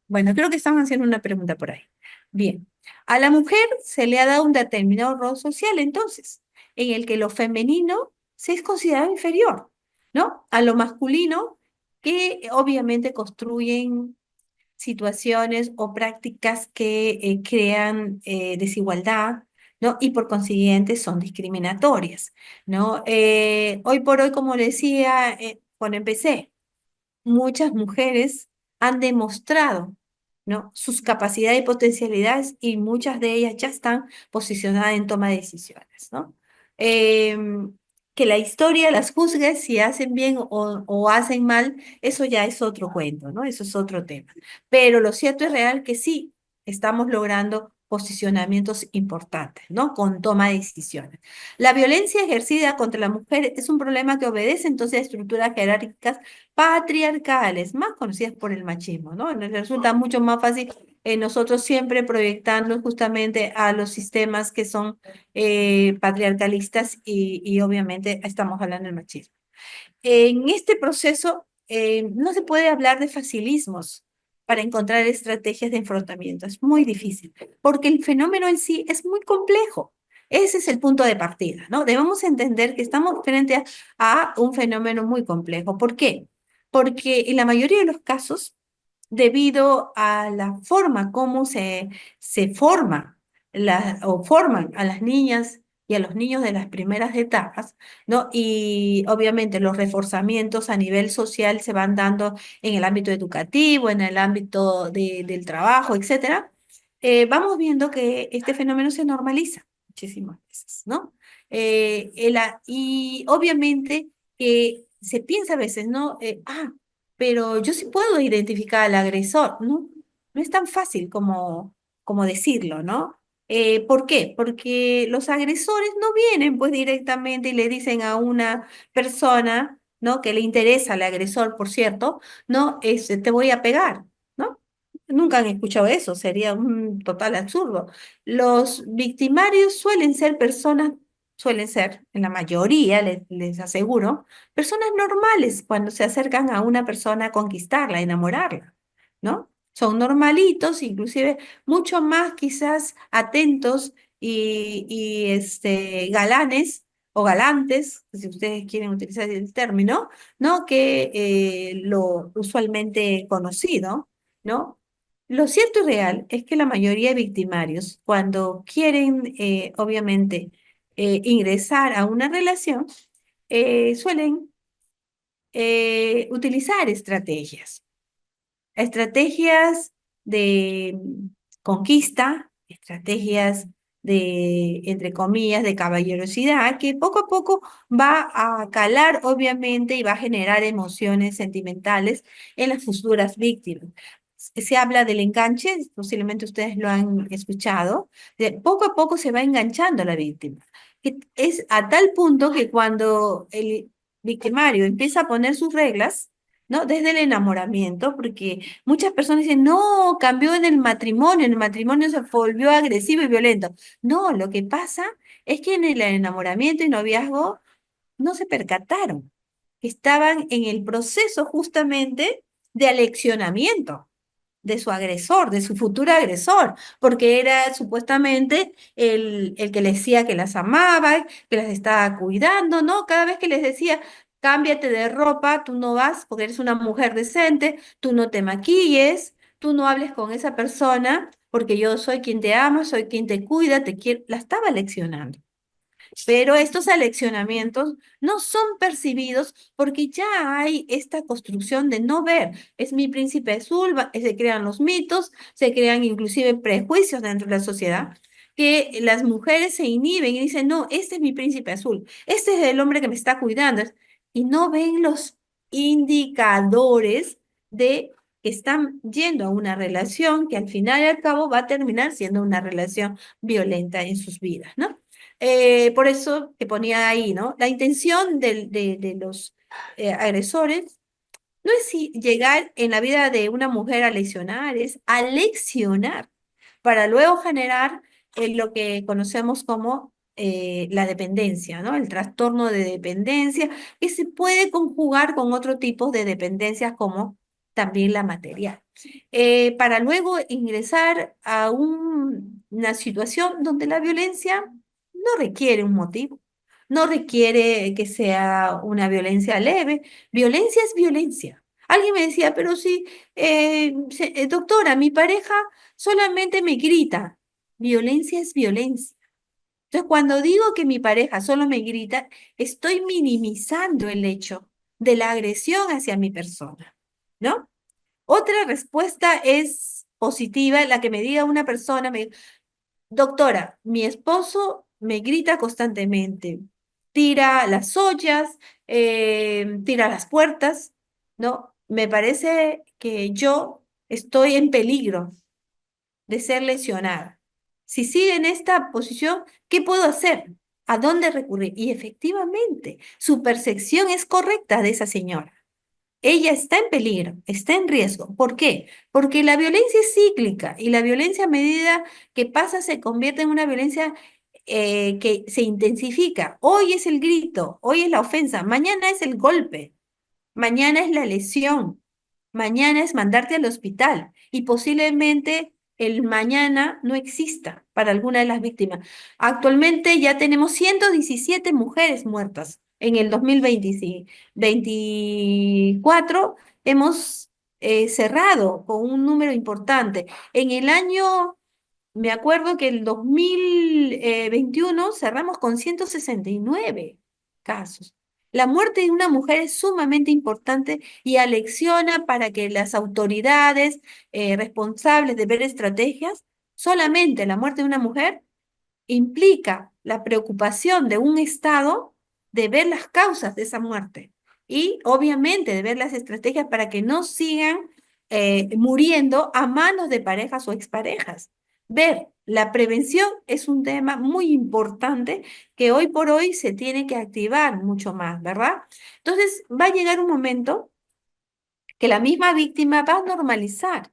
Bueno, creo que estaban haciendo una pregunta por ahí. Bien, a la mujer se le ha dado un determinado rol social, entonces, en el que lo femenino se es considerado inferior, ¿no? A lo masculino, que obviamente construyen situaciones o prácticas que crean desigualdad, ¿no? Y por consiguiente son discriminatorias, ¿no? Hoy por hoy, como decía cuando empecé, muchas mujeres han demostrado, ¿no? Sus capacidades y potencialidades y muchas de ellas ya están posicionadas en toma de decisiones, ¿no? Em, que la historia las juzgue si hacen bien o hacen mal, eso ya es otro cuento, ¿no? Eso es otro tema. Pero lo cierto es real que sí estamos logrando posicionamientos importantes, ¿no? Con toma de decisiones. La violencia ejercida contra la mujer es un problema que obedece entonces a estructuras jerárquicas patriarcales, más conocidas por el machismo, ¿no? Nos resulta mucho más fácil nosotros siempre proyectarnos justamente a los sistemas que son patriarcalistas y obviamente estamos hablando del machismo. En este proceso no se puede hablar de facilismos para encontrar estrategias de enfrentamiento. Es muy difícil, porque el fenómeno en sí es muy complejo. Ese es el punto de partida, ¿no? Debemos entender que estamos frente a un fenómeno muy complejo. ¿Por qué? Porque en la mayoría de los casos, debido a la forma como se forma o forman a las niñas y a los niños de las primeras etapas, ¿no? Y obviamente los reforzamientos a nivel social se van dando en el ámbito educativo, en el ámbito del trabajo, etcétera. Vamos viendo que este fenómeno se normaliza muchísimas veces, ¿no? Y obviamente que se piensa a veces, ¿no? Pero yo sí puedo identificar al agresor, ¿no? No es tan fácil como cómo decirlo, ¿no? ¿Por qué? Porque los agresores no vienen pues directamente y le dicen a una persona, ¿no? Que le interesa al agresor, por cierto, ¿no? Te voy a pegar, ¿no? Nunca han escuchado eso, sería un total absurdo. Los victimarios suelen ser personas, suelen ser, en la mayoría, les aseguro, personas normales cuando se acercan a una persona a conquistarla, a enamorarla, ¿no? Son normalitos, inclusive mucho más quizás atentos galanes o galantes, si ustedes quieren utilizar el término, ¿no? Que lo usualmente conocido, ¿no? Lo cierto y real es que la mayoría de victimarios, cuando quieren, obviamente, ingresar a una relación, suelen utilizar estrategias. Estrategias de conquista, estrategias de, entre comillas, de caballerosidad, que poco a poco va a calar, obviamente, y va a generar emociones sentimentales en las futuras víctimas. Se habla del enganche, posiblemente ustedes lo han escuchado, poco a poco se va enganchando la víctima. Que es a tal punto que cuando el victimario empieza a poner sus reglas, ¿no? Desde el enamoramiento, porque muchas personas dicen, no, cambió en el matrimonio se volvió agresivo y violento. No, lo que pasa es que en el enamoramiento y noviazgo no se percataron, estaban en el proceso justamente de aleccionamiento de su agresor, de su futuro agresor, porque era supuestamente el que les decía que las amaba, que las estaba cuidando, ¿no? Cada vez que les decía, cámbiate de ropa, tú no vas porque eres una mujer decente, tú no te maquilles, tú no hables con esa persona, porque yo soy quien te ama, soy quien te cuida, te quiero, la estaba leccionando. Pero estos aleccionamientos no son percibidos porque ya hay esta construcción de no ver. Es mi príncipe azul, se crean los mitos, se crean inclusive prejuicios dentro de la sociedad, que las mujeres se inhiben y dicen, no, este es mi príncipe azul, este es el hombre que me está cuidando. Y no ven los indicadores de que están yendo a una relación que al final y al cabo va a terminar siendo una relación violenta en sus vidas, ¿no? Por eso te ponía ahí, ¿no? La intención de los agresores no es llegar en la vida de una mujer a leccionar, es a leccionar para luego generar lo que conocemos como la dependencia, ¿no? El trastorno de dependencia, que se puede conjugar con otro tipo de dependencias como también la material. Para luego ingresar a una situación donde la violencia no requiere un motivo, no requiere que sea una violencia leve. Violencia es violencia. Alguien me decía, pero sí, doctora, mi pareja solamente me grita. Violencia es violencia. Entonces, cuando digo que mi pareja solo me grita, estoy minimizando el hecho de la agresión hacia mi persona, ¿no? Otra respuesta es positiva, la que me diga una persona, doctora, mi esposo me grita constantemente, tira las ollas, tira las puertas, ¿no? Me parece que yo estoy en peligro de ser lesionada. Si sigue en esta posición, ¿qué puedo hacer? ¿A dónde recurrir? Y efectivamente, su percepción es correcta de esa señora. Ella está en peligro, está en riesgo. ¿Por qué? Porque la violencia es cíclica y la violencia a medida que pasa se convierte en una violencia que se intensifica. Hoy es el grito, hoy es la ofensa, mañana es el golpe. Mañana es la lesión, mañana es mandarte al hospital y posiblemente el mañana no exista para alguna de las víctimas. Actualmente ya tenemos 117 mujeres muertas. En el 2024 hemos cerrado con un número importante. En el año me acuerdo que el 2021 cerramos con 169 casos. La muerte de una mujer es sumamente importante y alecciona para que las autoridades responsables de ver estrategias, solamente la muerte de una mujer implica la preocupación de un Estado de ver las causas de esa muerte y obviamente de ver las estrategias para que no sigan muriendo a manos de parejas o exparejas. ver. La prevención es un tema muy importante que hoy por hoy se tiene que activar mucho más, ¿verdad? Entonces, va a llegar un momento que la misma víctima va a normalizar.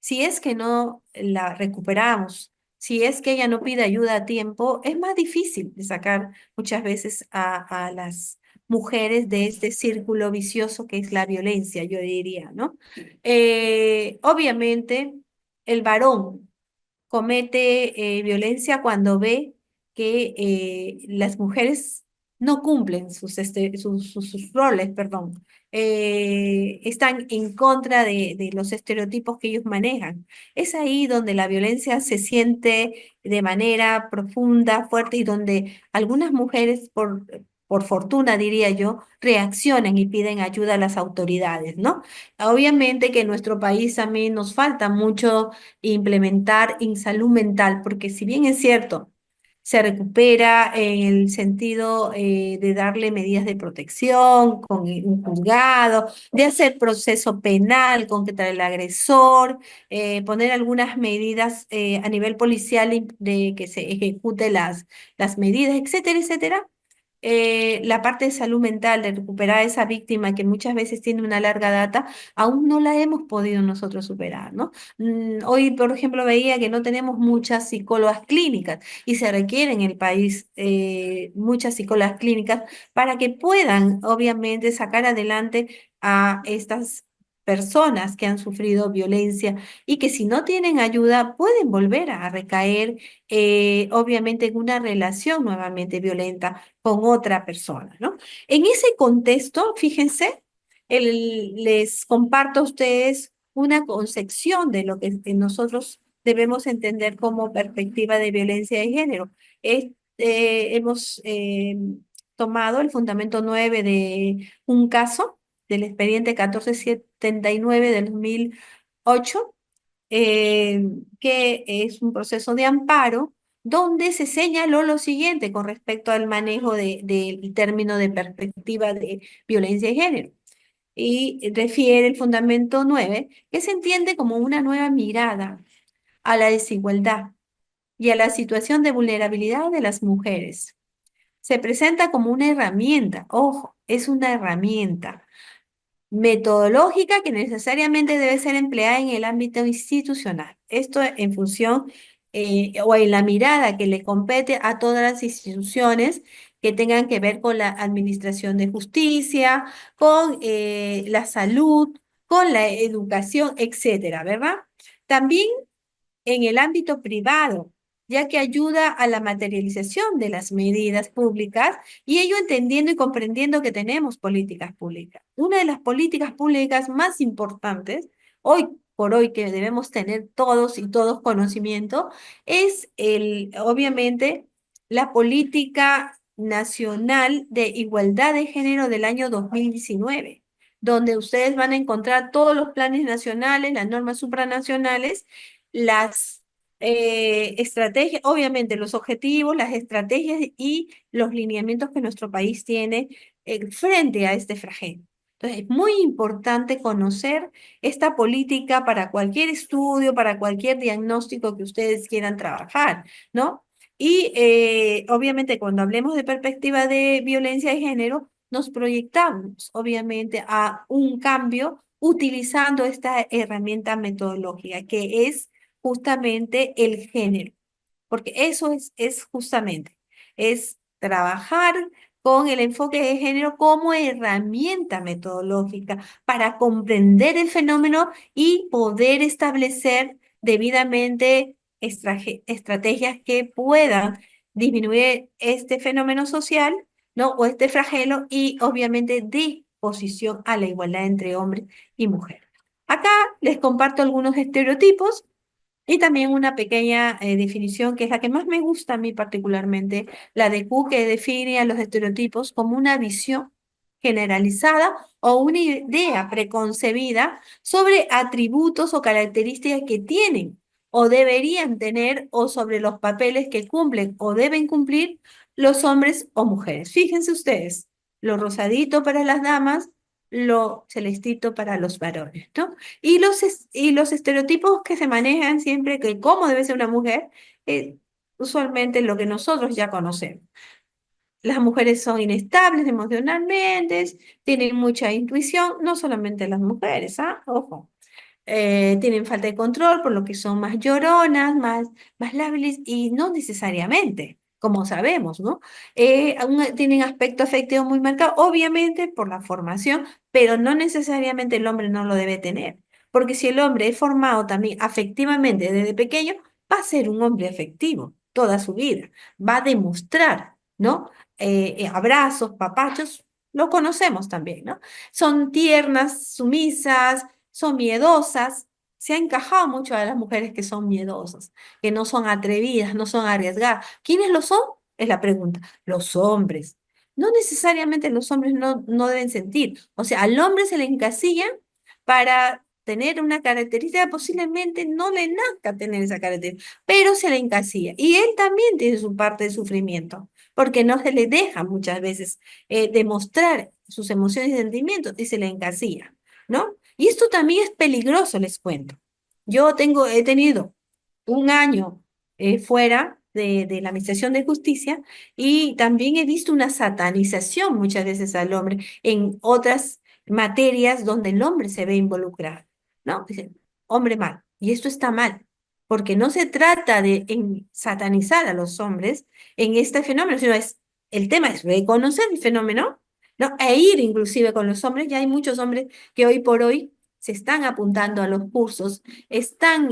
Si es que no la recuperamos, si es que ella no pide ayuda a tiempo, es más difícil de sacar muchas veces a las mujeres de este círculo vicioso que es la violencia, yo diría, ¿no? Obviamente, el varón comete violencia cuando ve que las mujeres no cumplen sus roles, perdón, están en contra de los estereotipos que ellos manejan. Es ahí donde la violencia se siente de manera profunda, fuerte y donde algunas mujeres, por fortuna diría yo, reaccionan y piden ayuda a las autoridades, ¿no? Obviamente que en nuestro país también nos falta mucho implementar en salud mental, porque si bien es cierto, se recupera en el sentido de darle medidas de protección con un juzgado, de hacer proceso penal contra el agresor, poner algunas medidas a nivel policial de que se ejecute las medidas, etcétera, etcétera. La parte de salud mental, de recuperar a esa víctima que muchas veces tiene una larga data, aún no la hemos podido nosotros superar, ¿no? Hoy, por ejemplo, veía que no tenemos muchas psicólogas clínicas y se requiere en el país muchas psicólogas clínicas para que puedan, obviamente, sacar adelante a estas personas que han sufrido violencia y que si no tienen ayuda pueden volver a recaer, obviamente, en una relación nuevamente violenta con otra persona, ¿no? En ese contexto, fíjense, les comparto a ustedes una concepción de lo que nosotros debemos entender como perspectiva de violencia de género. Hemos tomado el fundamento 9 de un caso del expediente 1479 del 2008, que es un proceso de amparo donde se señaló lo siguiente con respecto al manejo del término de perspectiva de violencia de género. Y refiere el fundamento 9 que se entiende como una nueva mirada a la desigualdad y a la situación de vulnerabilidad de las mujeres. Se presenta como una herramienta, ojo, es una herramienta metodológica que necesariamente debe ser empleada en el ámbito institucional. Esto en función o en la mirada que le compete a todas las instituciones que tengan que ver con la administración de justicia, con la salud, con la educación, etcétera, ¿verdad? También en el ámbito privado, ya que ayuda a la materialización de las medidas públicas y ello entendiendo y comprendiendo que tenemos políticas públicas. Una de las políticas públicas más importantes, hoy por hoy que debemos tener todos y todos conocimiento, es obviamente, la política nacional de igualdad de género del año 2019, donde ustedes van a encontrar todos los planes nacionales, las normas supranacionales, las estrategias, obviamente los objetivos, las estrategias y los lineamientos que nuestro país tiene frente a este flagelo. Entonces, es muy importante conocer esta política para cualquier estudio, para cualquier diagnóstico que ustedes quieran trabajar, ¿no? Y obviamente cuando hablemos de perspectiva de violencia de género, nos proyectamos obviamente a un cambio utilizando esta herramienta metodológica que es justamente el género, porque eso es justamente, es trabajar con el enfoque de género como herramienta metodológica para comprender el fenómeno y poder establecer debidamente estrategias que puedan disminuir este fenómeno social, ¿no? O este flagelo y obviamente disposición a la igualdad entre hombres y mujeres. Acá les comparto algunos estereotipos y también una pequeña definición que es la que más me gusta a mí particularmente, la de Q, que define a los estereotipos como una visión generalizada o una idea preconcebida sobre atributos o características que tienen o deberían tener o sobre los papeles que cumplen o deben cumplir los hombres o mujeres. Fíjense ustedes, lo rosadito para las damas, lo celestito para los varones, ¿no? Y los estereotipos que se manejan siempre, que cómo debe ser una mujer, usualmente lo que nosotros ya conocemos. Las mujeres son inestables emocionalmente, tienen mucha intuición, no solamente las mujeres, ¿ah? Ojo. Tienen falta de control, por lo que son más lloronas, más lábiles y no necesariamente, como sabemos, ¿no? Tienen aspecto afectivo muy marcado, obviamente por la formación, pero no necesariamente el hombre no lo debe tener, porque si el hombre es formado también afectivamente desde pequeño, va a ser un hombre afectivo toda su vida, va a demostrar, ¿no? Abrazos, papachos, lo conocemos también, ¿no? Son tiernas, sumisas, son miedosas. Se ha encajado mucho a las mujeres que son miedosas, que no son atrevidas, no son arriesgadas. ¿Quiénes lo son? Es la pregunta. Los hombres. No necesariamente los hombres no deben sentir. O sea, al hombre se le encasilla para tener una característica, posiblemente no le nazca tener esa característica, pero se le encasilla. Y él también tiene su parte de sufrimiento, porque no se le deja muchas veces demostrar sus emociones y sentimientos y se le encasilla, ¿no? Y esto también es peligroso, les cuento. He tenido un año fuera de la Administración de Justicia y también he visto una satanización muchas veces al hombre en otras materias donde el hombre se ve involucrado, ¿no? Dicen, hombre mal. Y esto está mal, porque no se trata de satanizar a los hombres en este fenómeno, sino el tema es reconocer el fenómeno, ¿no? E ir inclusive con los hombres. Ya hay muchos hombres que hoy por hoy se están apuntando a los cursos, están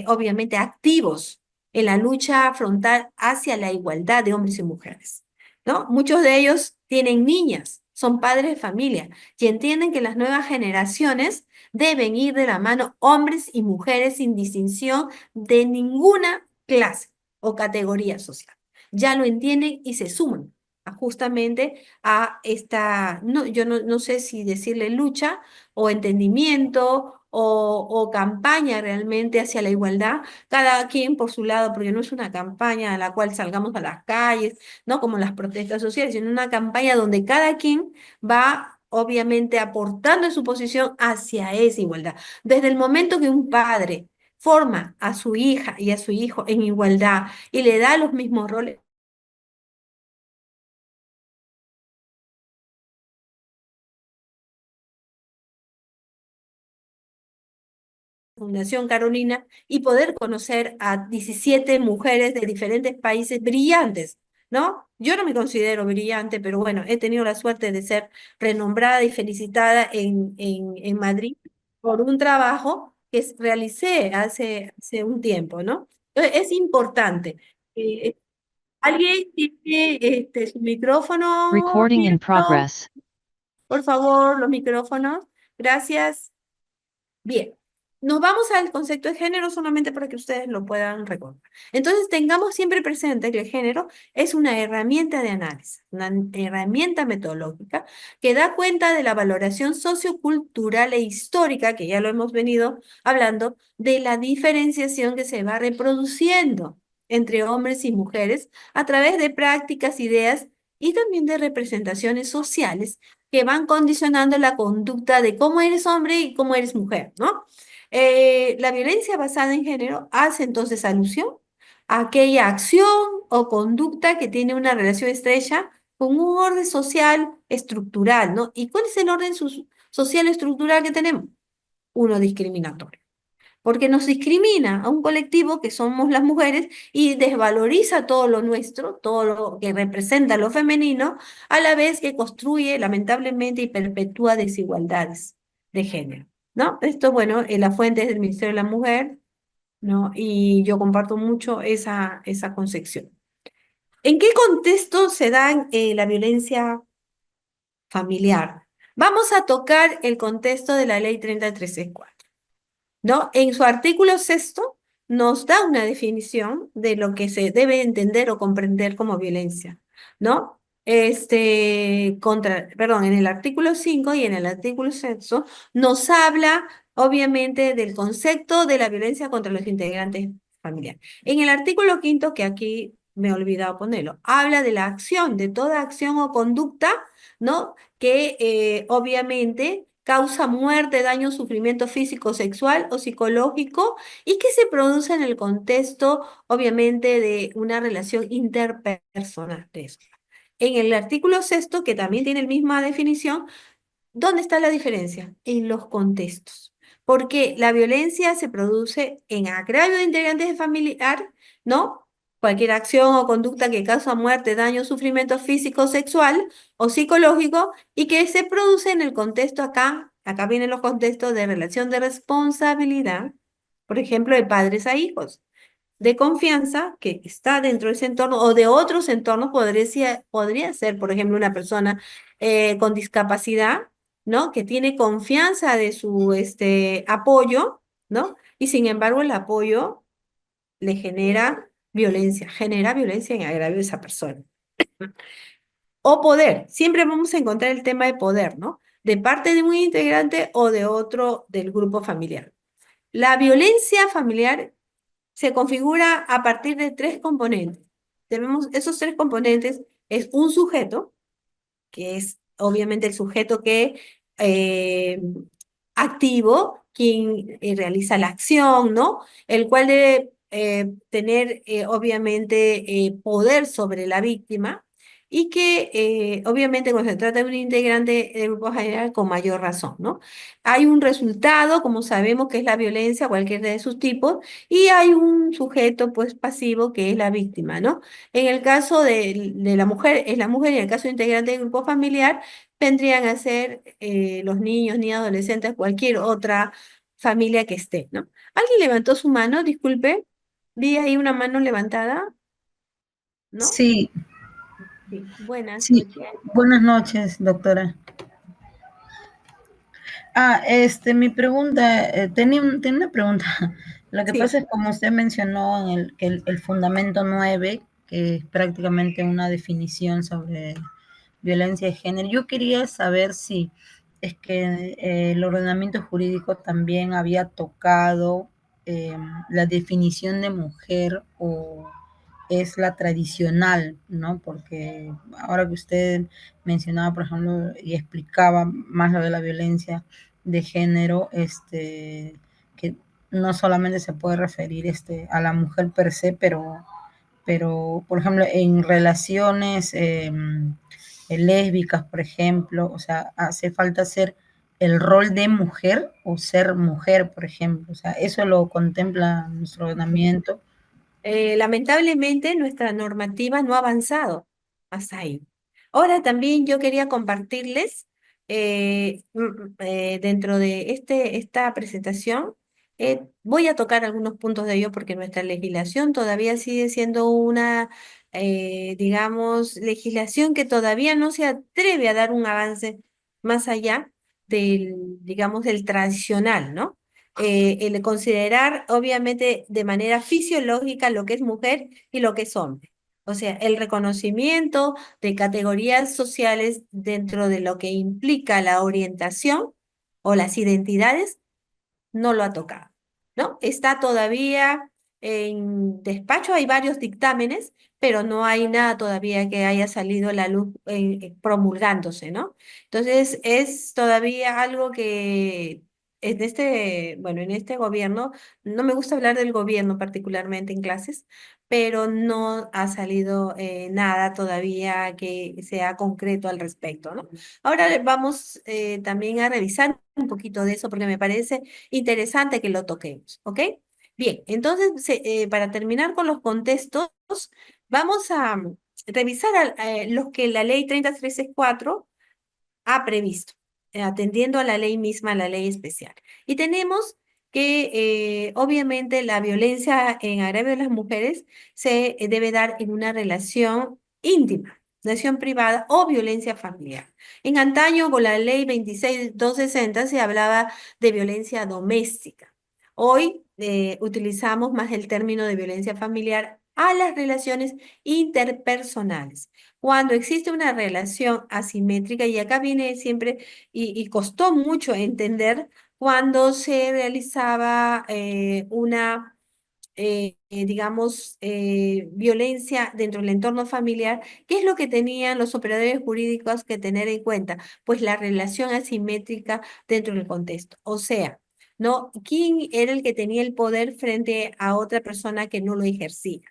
obviamente activos en la lucha frontal hacia la igualdad de hombres y mujeres, ¿no? Muchos de ellos tienen niñas, son padres de familia y entienden que las nuevas generaciones deben ir de la mano hombres y mujeres sin distinción de ninguna clase o categoría social. Ya lo entienden y se suman justamente a esta, no, yo no sé si decirle lucha o entendimiento o campaña realmente hacia la igualdad, cada quien por su lado, porque no es una campaña a la cual salgamos a las calles, ¿no? Como las protestas sociales, sino una campaña donde cada quien va obviamente aportando su posición hacia esa igualdad. Desde el momento que un padre forma a su hija y a su hijo en igualdad y le da los mismos roles, Fundación Carolina y poder conocer a 17 mujeres de diferentes países brillantes, ¿no? Yo no me considero brillante, pero bueno, he tenido la suerte de ser renombrada y felicitada en Madrid por un trabajo que realicé hace un tiempo, ¿no? Entonces, es importante. Eh, ¿Alguien tiene su micrófono Recording in abierto? progress. Por favor, los micrófonos. Gracias. Bien, nos vamos al concepto de género solamente para que ustedes lo puedan recordar. Entonces, tengamos siempre presente que el género es una herramienta de análisis, una herramienta metodológica que da cuenta de la valoración sociocultural e histórica, que ya lo hemos venido hablando, de la diferenciación que se va reproduciendo entre hombres y mujeres a través de prácticas, ideas y también de representaciones sociales que van condicionando la conducta de cómo eres hombre y cómo eres mujer, ¿no? La violencia basada en género hace entonces alusión a aquella acción o conducta que tiene una relación estrecha con un orden social estructural, ¿no? ¿Y cuál es el orden social estructural que tenemos? Uno discriminatorio, porque nos discrimina a un colectivo que somos las mujeres y desvaloriza todo lo nuestro, todo lo que representa lo femenino, a la vez que construye lamentablemente y perpetúa desigualdades de género, ¿no? Esto, bueno, la fuente es del Ministerio de la Mujer, ¿no? Y yo comparto mucho esa concepción. ¿En qué contexto se da la violencia familiar? Vamos a tocar el contexto de la Ley 30364. ¿No? En su artículo sexto nos da una definición de lo que se debe entender o comprender como violencia, ¿no? Perdón, en el artículo 5 y en el artículo sexto nos habla, obviamente, del concepto de la violencia contra los integrantes familiares. En el artículo quinto, que aquí me he olvidado ponerlo, habla de la acción, de toda acción o conducta, ¿no? Que obviamente causa muerte, daño, sufrimiento físico, sexual o psicológico y que se produce en el contexto, obviamente, de una relación interpersonal. De eso. En el artículo sexto, que también tiene la misma definición, ¿dónde está la diferencia? En los contextos. Porque la violencia se produce en agravio de integrantes de familiar, ¿no? Cualquier acción o conducta que causa muerte, daño, sufrimiento físico, sexual o psicológico y que se produce en el contexto acá vienen los contextos de relación de responsabilidad, por ejemplo, de padres a hijos de confianza que está dentro de ese entorno o de otros entornos, podría ser, por ejemplo, una persona con discapacidad, ¿no? Que tiene confianza de su apoyo, ¿no? Y sin embargo, el apoyo le genera violencia en agravio de esa persona. O poder, siempre vamos a encontrar el tema de poder, ¿no? De parte de un integrante o de otro del grupo familiar. La violencia familiar se configura a partir de tres componentes. Tenemos esos tres componentes, es un sujeto, que es obviamente el sujeto que eh, activo, quien realiza la acción, ¿no? El cual debe tener obviamente poder sobre la víctima y que obviamente cuando se trata de un integrante del grupo general con mayor razón, ¿no? Hay un resultado, como sabemos, que es la violencia, cualquiera de sus tipos, y hay un sujeto pues pasivo que es la víctima, ¿no? En el caso de la mujer, es la mujer, y en el caso de integrante del grupo familiar, vendrían a ser los niños, ni adolescentes, cualquier otra familia que esté, ¿no? ¿Alguien levantó su mano? Disculpe. Vi ahí una mano levantada, ¿no? Sí, Sí. Buenas sí. noches. Buenas noches, doctora. Mi pregunta, tenía una pregunta. Lo que Sí. pasa es como usted mencionó en el fundamento 9, que es prácticamente una definición sobre violencia de género. Yo quería saber si es que el ordenamiento jurídico también había tocado la definición de mujer o es la tradicional, ¿no? Porque ahora que usted mencionaba, por ejemplo, y explicaba más lo de la violencia de género, que no solamente se puede referir a la mujer per se, pero por ejemplo, en relaciones lésbicas, por ejemplo, o sea, hace falta ser el rol de mujer o ser mujer, por ejemplo, o sea, eso lo contempla nuestro ordenamiento. Lamentablemente nuestra normativa no ha avanzado hasta ahí. Ahora también yo quería compartirles dentro de esta presentación, voy a tocar algunos puntos de ello porque nuestra legislación todavía sigue siendo una, digamos, legislación que todavía no se atreve a dar un avance más allá del, digamos, del tradicional, ¿no? El considerar obviamente de manera fisiológica lo que es mujer y lo que es hombre. O sea, el reconocimiento de categorías sociales dentro de lo que implica la orientación o las identidades no lo ha tocado, ¿no? Está todavía en despacho, hay varios dictámenes, pero no hay nada todavía que haya salido a la luz promulgándose, ¿no? Entonces, es todavía algo que bueno, en este gobierno, no me gusta hablar del gobierno particularmente en clases, pero no ha salido nada todavía que sea concreto al respecto, ¿no? Ahora vamos también a revisar un poquito de eso porque me parece interesante que lo toquemos, ¿ok? Bien, entonces, para terminar con los contextos, vamos a revisar los que la ley 30.364 ha previsto, atendiendo a la ley misma, a la ley especial. Y tenemos que, obviamente, la violencia en agravio de las mujeres se debe dar en una relación íntima, relación privada o violencia familiar. En antaño, con la ley 26.260 se hablaba de violencia doméstica. Hoy utilizamos más el término de violencia familiar a las relaciones interpersonales. Cuando existe una relación asimétrica, y acá viene siempre, y costó mucho entender cuando se realizaba una digamos, violencia dentro del entorno familiar, ¿qué es lo que tenían los operadores jurídicos que tener en cuenta? Pues la relación asimétrica dentro del contexto. O sea, ¿no? ¿Quién era el que tenía el poder frente a otra persona que no lo ejercía?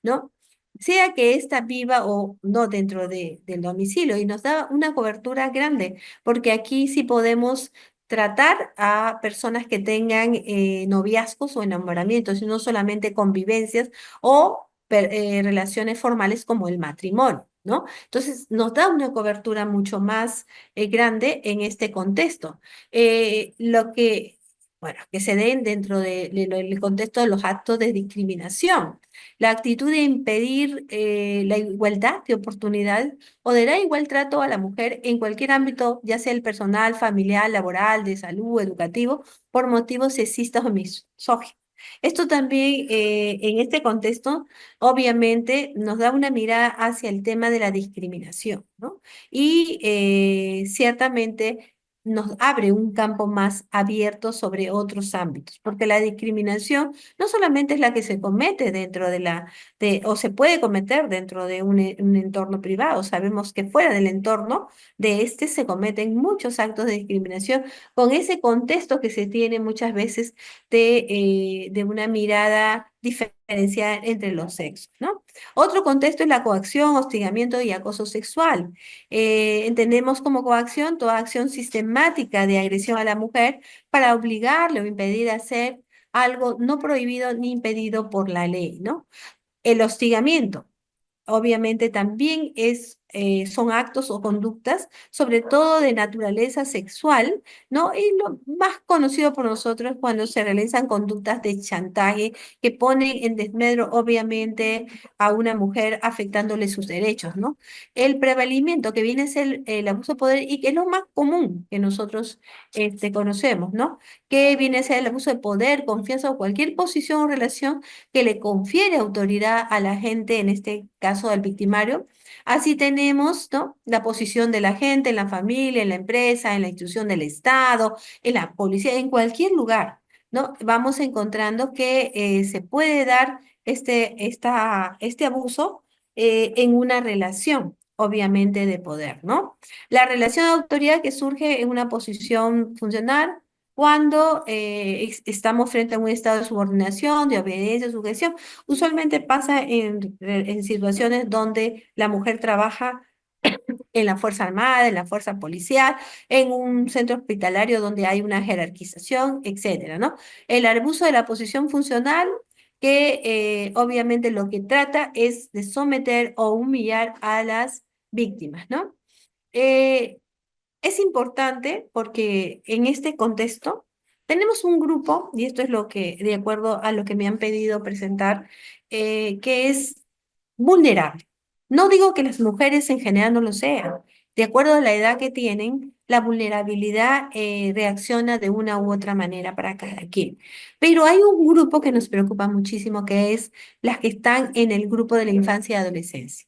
¿No? Sea que ésta viva o no dentro del domicilio, y nos da una cobertura grande, porque aquí sí podemos tratar a personas que tengan noviazgos o enamoramientos, y no solamente convivencias o relaciones formales como el matrimonio, ¿no? Entonces, nos da una cobertura mucho más grande en este contexto. Bueno, que se den dentro del contexto de los actos de discriminación. La actitud de impedir la igualdad de oportunidades o dará igual trato a la mujer en cualquier ámbito, ya sea el personal, familiar, laboral, de salud, educativo, por motivos sexistas o misóginos. Esto también, en este contexto, obviamente nos da una mirada hacia el tema de la discriminación, ¿no? Y ciertamente nos abre un campo más abierto sobre otros ámbitos, porque la discriminación no solamente es la que se comete dentro o se puede cometer dentro de un entorno privado. Sabemos que fuera del entorno de este se cometen muchos actos de discriminación con ese contexto que se tiene muchas veces de una mirada diferenciada entre los sexos, ¿no? Otro contexto es la coacción, hostigamiento y acoso sexual. Entendemos como coacción toda acción sistemática de agresión a la mujer para obligarle o impedir hacer algo no prohibido ni impedido por la ley, ¿no? El hostigamiento obviamente también son actos o conductas, sobre todo de naturaleza sexual, ¿no? Y lo más conocido por nosotros es cuando se realizan conductas de chantaje que ponen en desmedro, obviamente, a una mujer afectándole sus derechos, ¿no? El prevalimiento, que viene a ser el abuso de poder y que es lo más común que nosotros conocemos, ¿no? Que viene a ser el abuso de poder, confianza o cualquier posición o relación que le confiere autoridad a la gente, en este caso al victimario. Así tenemos, ¿no? La posición de la gente en la familia, en la empresa, en la institución del Estado, en la policía, en cualquier lugar, ¿no? Vamos encontrando que se puede dar este abuso en una relación, obviamente, de poder, ¿no? La relación de autoridad que surge en una posición funcional cuando estamos frente a un estado de subordinación, de obediencia, sujeción. Usualmente pasa en situaciones donde la mujer trabaja en la Fuerza Armada, en la Fuerza Policial, en un centro hospitalario donde hay una jerarquización, etcétera, ¿no? El abuso de la posición funcional, que obviamente lo que trata es de someter o humillar a las víctimas, ¿no? Eh, es importante porque en este contexto tenemos un grupo, y esto es lo que, de acuerdo a lo que me han pedido presentar, que es vulnerable. No digo que las mujeres en general no lo sean. De acuerdo a la edad que tienen, la vulnerabilidad reacciona de una u otra manera para cada quien. Pero hay un grupo que nos preocupa muchísimo, que es las que están en el grupo de la infancia y adolescencia.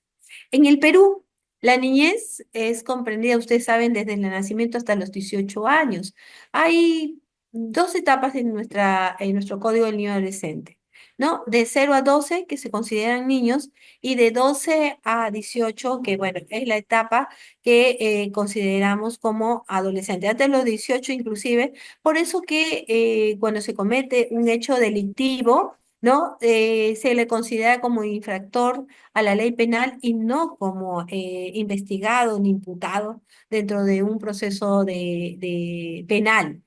En el Perú, la niñez es comprendida, ustedes saben, desde el nacimiento hasta los 18 años. Hay dos etapas en nuestro Código del Niño Adolescente, ¿no? De 0 a 12, que se consideran niños, y de 12 a 18, que bueno, es la etapa que consideramos como adolescente. Antes de los 18 inclusive, por eso que cuando se comete un hecho delictivo, ¿no? Se le considera como infractor a la ley penal y no como investigado ni imputado dentro de un proceso de penal.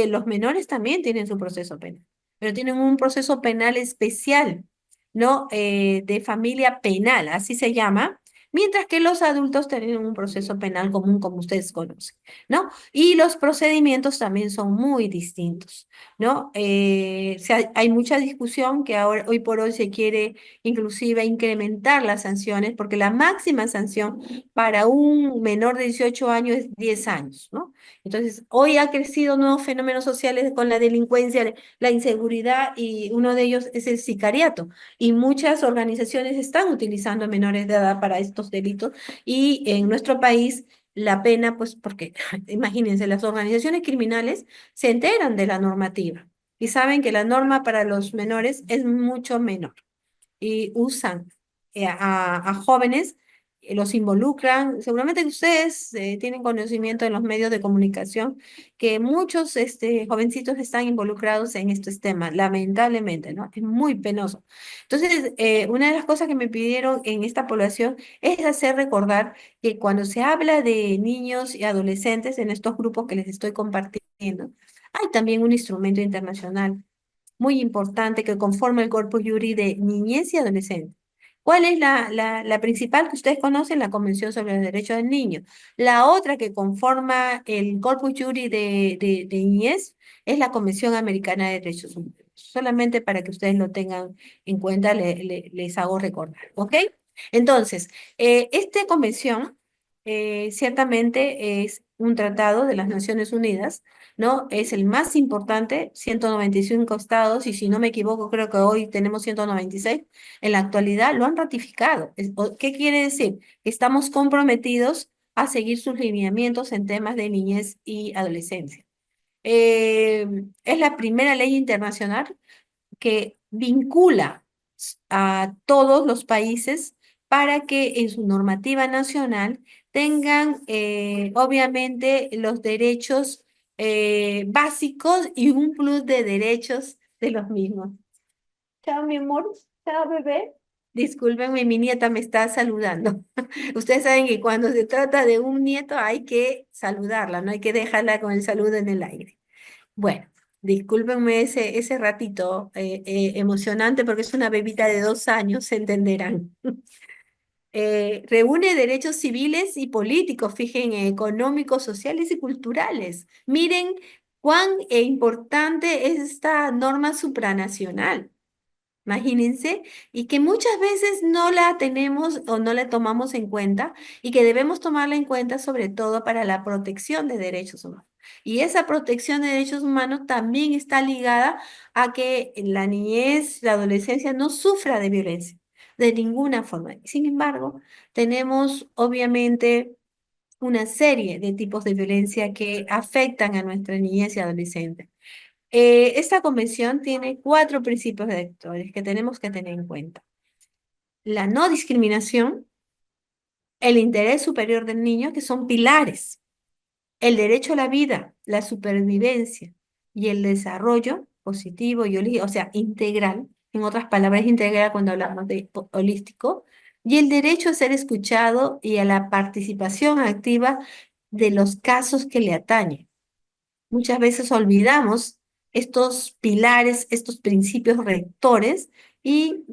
Los menores también tienen su proceso penal, pero tienen un proceso penal especial, ¿no? De familia penal, así se llama, mientras que los adultos tienen un proceso penal común, como ustedes conocen, ¿no? Y los procedimientos también son muy distintos, ¿no? Hay mucha discusión que ahora, hoy por hoy se quiere inclusive incrementar las sanciones, porque la máxima sanción para un menor de 18 años es 10 años, ¿no? Entonces, hoy ha crecido nuevos fenómenos sociales con la delincuencia, la inseguridad, y uno de ellos es el sicariato. Y muchas organizaciones están utilizando a menores de edad para estos delitos, y en nuestro país la pena, pues porque imagínense, las organizaciones criminales se enteran de la normativa. y saben que la norma para los menores es mucho menor y usan a jóvenes, los involucran. Seguramente que ustedes tienen conocimiento en los medios de comunicación que muchos jovencitos están involucrados en estos temas, lamentablemente, ¿no? Es muy penoso. Entonces, una de las cosas que me pidieron en esta población es hacer recordar que cuando se habla de niños y adolescentes en estos grupos que les estoy compartiendo, hay también un instrumento internacional muy importante que conforma el Corpus Juris de niñez y adolescente. ¿Cuál es la principal que ustedes conocen? La Convención sobre los Derechos del Niño. La otra que conforma el Corpus Juris de niñez es la Convención Americana de Derechos Humanos. Solamente para que ustedes lo tengan en cuenta, les hago recordar, ¿ok? Entonces, esta convención ciertamente es un tratado de las Naciones Unidas, ¿no? Es el más importante, 195 estados, y si no me equivoco, creo que hoy tenemos 196. En la actualidad lo han ratificado. ¿Qué quiere decir? Que estamos comprometidos a seguir sus lineamientos en temas de niñez y adolescencia. Es la primera ley internacional que vincula a todos los países para que en su normativa nacional tengan obviamente los derechos básicos y un plus de derechos de los mismos. Chao, mi amor. Chao, bebé. Discúlpenme, mi nieta me está saludando. Ustedes saben que cuando se trata de un nieto hay que saludarla, no hay que dejarla con el saludo en el aire. Bueno, discúlpenme ese ratito emocionante porque es una bebita de 2 años, se entenderán. Reúne derechos civiles y políticos, fíjense, económicos, sociales y culturales. Miren cuán importante es esta norma supranacional. Imagínense, y que muchas veces no la tenemos o no la tomamos en cuenta y que debemos tomarla en cuenta sobre todo para la protección de derechos humanos. Y esa protección de derechos humanos también está ligada a que la niñez, la adolescencia no sufra de violencia de ninguna forma. Sin embargo, tenemos obviamente una serie de tipos de violencia que afectan a nuestra niñez y adolescente. Esta convención tiene 4 principios directores que tenemos que tener en cuenta. La no discriminación, el interés superior del niño, que son pilares, el derecho a la vida, la supervivencia y el desarrollo positivo y holístico, o sea, integral, en otras palabras, integral cuando hablamos de holístico, y el derecho a ser escuchado y a la participación activa de los casos que le atañen. Muchas veces olvidamos estos pilares, estos principios rectores y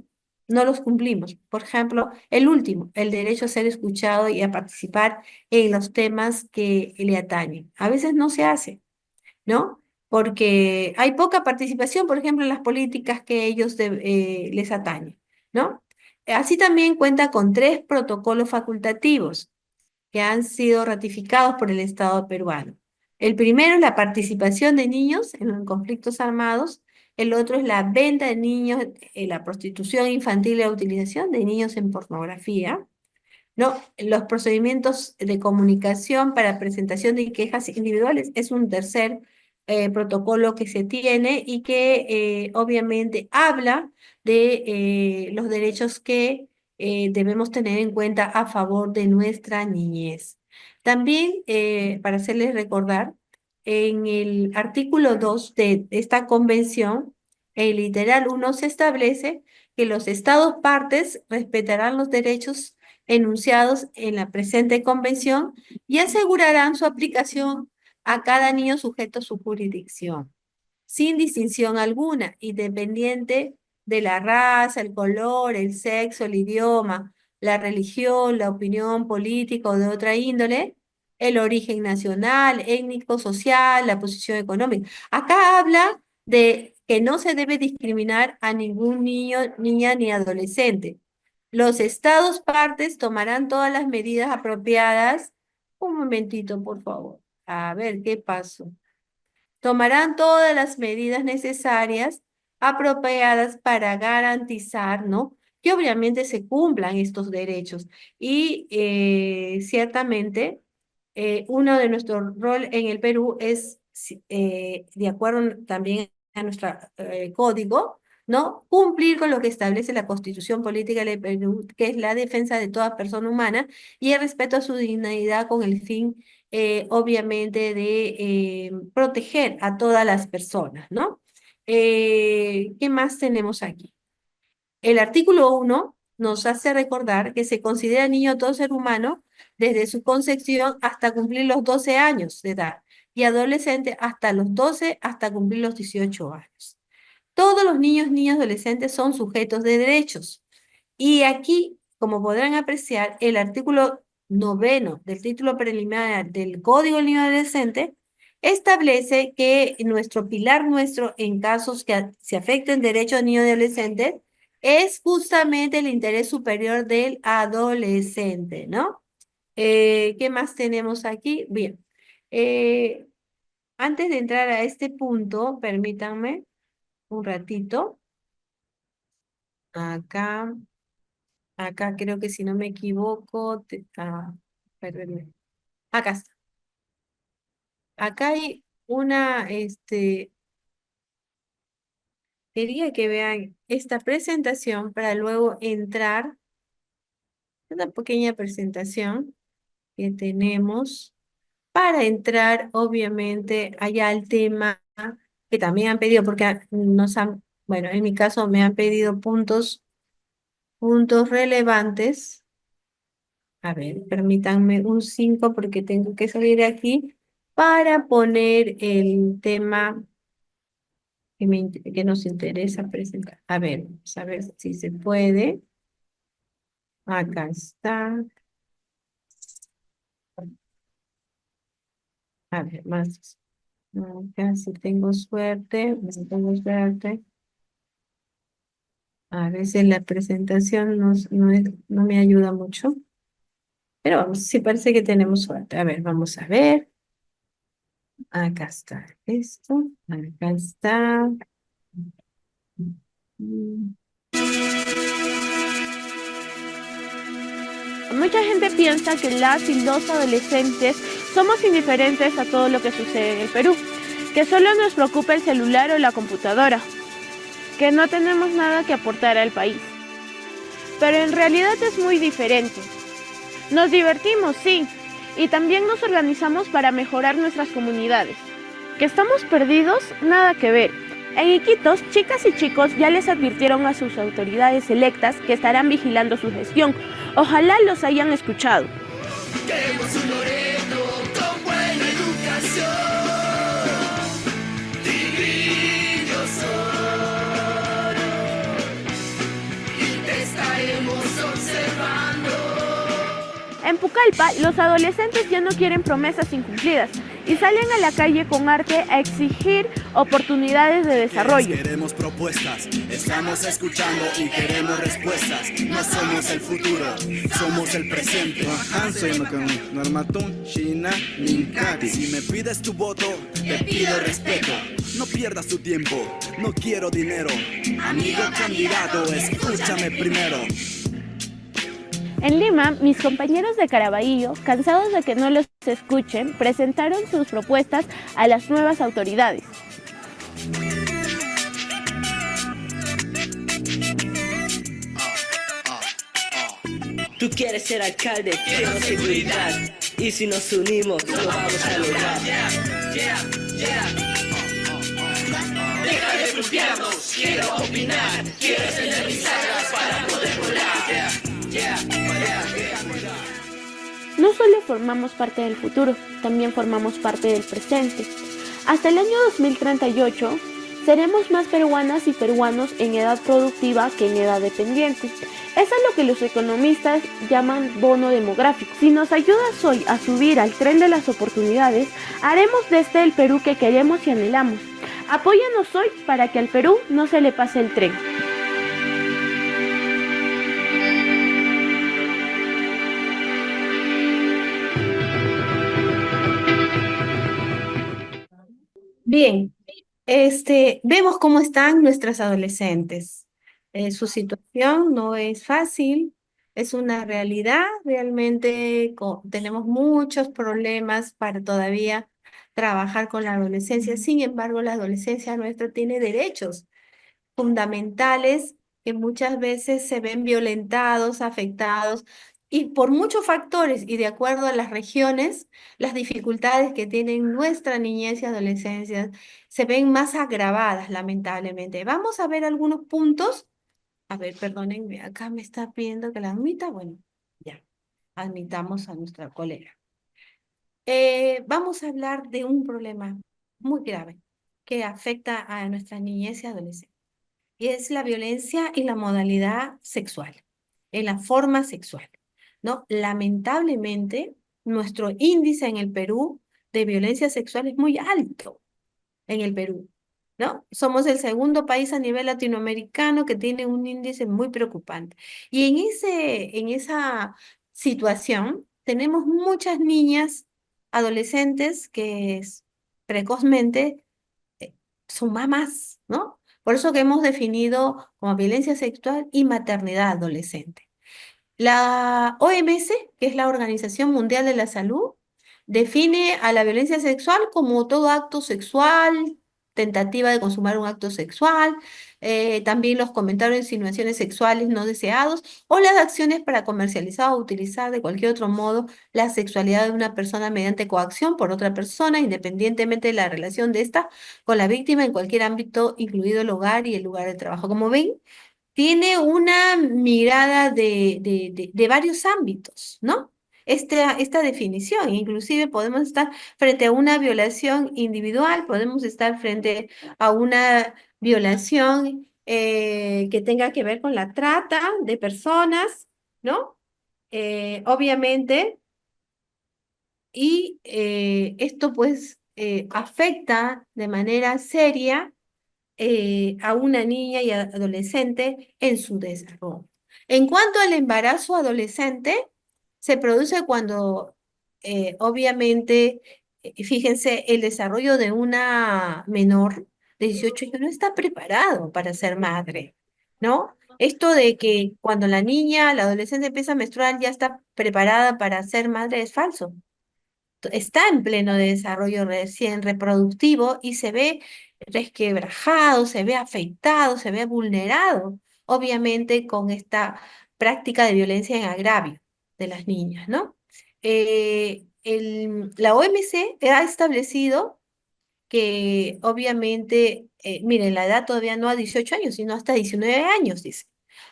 no los cumplimos. Por ejemplo, el último, el derecho a ser escuchado y a participar en los temas que le atañen. A veces no se hace, ¿no? Porque hay poca participación, por ejemplo, en las políticas que ellos les atañen, ¿no? Así también cuenta con 3 protocolos facultativos que han sido ratificados por el Estado peruano. El primero es la participación de niños en los conflictos armados, el otro es la venta de niños, la prostitución infantil y la utilización de niños en pornografía, ¿no? Los procedimientos de comunicación para presentación de quejas individuales es un tercer protocolo que se tiene y que obviamente habla de los derechos que debemos tener en cuenta a favor de nuestra niñez. También, para hacerles recordar, en el artículo 2 de esta convención, el literal 1 se establece que los estados partes respetarán los derechos enunciados en la presente convención y asegurarán su aplicación a cada niño sujeto a su jurisdicción, sin distinción alguna, independiente de la raza, el color, el sexo, el idioma, la religión, la opinión política o de otra índole, el origen nacional, étnico, social, la posición económica. Acá habla de que no se debe discriminar a ningún niño, niña ni adolescente. Los estados partes tomarán todas las medidas apropiadas. Un momentito, por favor. A ver, ¿qué pasó? Tomarán todas las medidas necesarias, apropiadas para garantizar, ¿no? Que obviamente se cumplan estos derechos. Y ciertamente, uno de nuestros roles en el Perú es, de acuerdo también nuestro código, ¿no? Cumplir con lo que establece la Constitución Política del Perú, que es la defensa de toda persona humana y el respeto a su dignidad con el fin, obviamente, de proteger a todas las personas, ¿no? ¿Qué más tenemos aquí? El artículo 1 nos hace recordar que se considera niño todo ser humano desde su concepción hasta cumplir los 12 años de edad y adolescente hasta los 12 hasta cumplir los 18 años. Todos los niños, niñas, adolescentes son sujetos de derechos. Y aquí, como podrán apreciar, el artículo 9 del título preliminar del Código del Niño Adolescente establece que nuestro pilar nuestro en casos que se afecten derechos de niños y adolescentes es justamente el interés superior del adolescente, ¿no? ¿Qué más tenemos aquí? Bien, eh, antes de entrar a este punto, permítanme un ratito. Acá, acá creo que si no me equivoco, perdónme. Acá está. Acá hay una, quería que vean esta presentación para luego entrar, una pequeña presentación que tenemos para entrar, obviamente, allá al tema que también han pedido, porque nos han, bueno, en mi caso me han pedido puntos relevantes. A ver, permítanme un 5 porque tengo que salir de aquí para poner el tema que nos interesa presentar. A ver, vamos a ver si se puede. Acá está. A ver, más. Acá si tengo suerte, si tengo suerte. A veces la presentación no me ayuda mucho. Pero vamos, sí parece que tenemos suerte. A ver, vamos a ver. Acá está esto. Acá está. Mm. Mucha gente piensa que las y los adolescentes somos indiferentes a todo lo que sucede en el Perú, que solo nos preocupa el celular o la computadora, que no tenemos nada que aportar al país. Pero en realidad es muy diferente. Nos divertimos, sí, y también nos organizamos para mejorar nuestras comunidades. ¿Que estamos perdidos? Nada que ver. En Iquitos, chicas y chicos ya les advirtieron a sus autoridades electas que estarán vigilando su gestión. Ojalá los hayan escuchado. Queremos un Loreto con buena educación. Tigrillos oro. Y te estaremos observando. En Pucallpa, los adolescentes ya no quieren promesas incumplidas y salen a la calle con arte a exigir oportunidades de desarrollo. Queremos propuestas, estamos escuchando y queremos respuestas. No somos el futuro, somos el presente. Si me pides tu voto, te pido respeto. No pierdas tu tiempo, no quiero dinero. Amigo candidato, escúchame primero. En Lima, mis compañeros de Caraballo, cansados de que no los escuchen, presentaron sus propuestas a las nuevas autoridades. Tú quieres ser alcalde, quiero seguridad. Y si nos unimos, lo vamos a lograr. Deja de bloquearnos, quiero opinar. Quiero encender mis alas para poder volar. No solo formamos parte del futuro, también formamos parte del presente. Hasta el año 2038, seremos más peruanas y peruanos en edad productiva que en edad dependiente. Eso es lo que los economistas llaman bono demográfico. Si nos ayudas hoy a subir al tren de las oportunidades, haremos de este el Perú que queremos y anhelamos. Apóyanos hoy para que al Perú no se le pase el tren. Bien, vemos cómo están nuestras adolescentes. Su situación no es fácil, es una realidad. Realmente tenemos muchos problemas para todavía trabajar con la adolescencia. Sin embargo, la adolescencia nuestra tiene derechos fundamentales que muchas veces se ven violentados, afectados, y por muchos factores y de acuerdo a las regiones, las dificultades que tienen nuestra niñez y adolescencia se ven más agravadas, lamentablemente. Vamos a ver algunos puntos. A ver, perdónenme, acá me está pidiendo que la admita. Bueno, ya, admitamos a nuestra colega. Vamos a hablar de un problema muy grave que afecta a nuestra niñez y adolescencia. Y es la violencia y la modalidad sexual, en la forma sexual, ¿no? Lamentablemente, nuestro índice en el Perú de violencia sexual es muy alto en el Perú, ¿no? Somos el segundo país a nivel latinoamericano que tiene un índice muy preocupante. Y en esa situación tenemos muchas niñas, adolescentes precozmente eh, son mamás, ¿no? Por eso que hemos definido como violencia sexual y maternidad adolescente. La OMS, que es la Organización Mundial de la Salud, define a la violencia sexual como todo acto sexual, tentativa de consumar un acto sexual, también los comentarios o insinuaciones sexuales no deseados o las acciones para comercializar o utilizar de cualquier otro modo la sexualidad de una persona mediante coacción por otra persona, independientemente de la relación de esta con la víctima en cualquier ámbito, incluido el hogar y el lugar de trabajo. Como ven, tiene una mirada de varios ámbitos, ¿no? Esta definición, inclusive podemos estar frente a una violación individual, podemos estar frente a una violación que tenga que ver con la trata de personas, ¿no? Obviamente, y esto pues afecta de manera seria a una niña y adolescente en su desarrollo. En cuanto al embarazo adolescente, se produce cuando, obviamente, fíjense, el desarrollo de una menor de 18 años no está preparado para ser madre, ¿no? Esto de que cuando la niña, la adolescente empieza a menstruar, ya está preparada para ser madre es falso. Está en pleno desarrollo recién reproductivo y se ve resquebrajado, se ve afectado, se ve vulnerado, obviamente con esta práctica de violencia en agravio de las niñas, ¿no? La OMC ha establecido que obviamente, miren, la edad todavía no a 18 años, sino hasta 19 años, dice.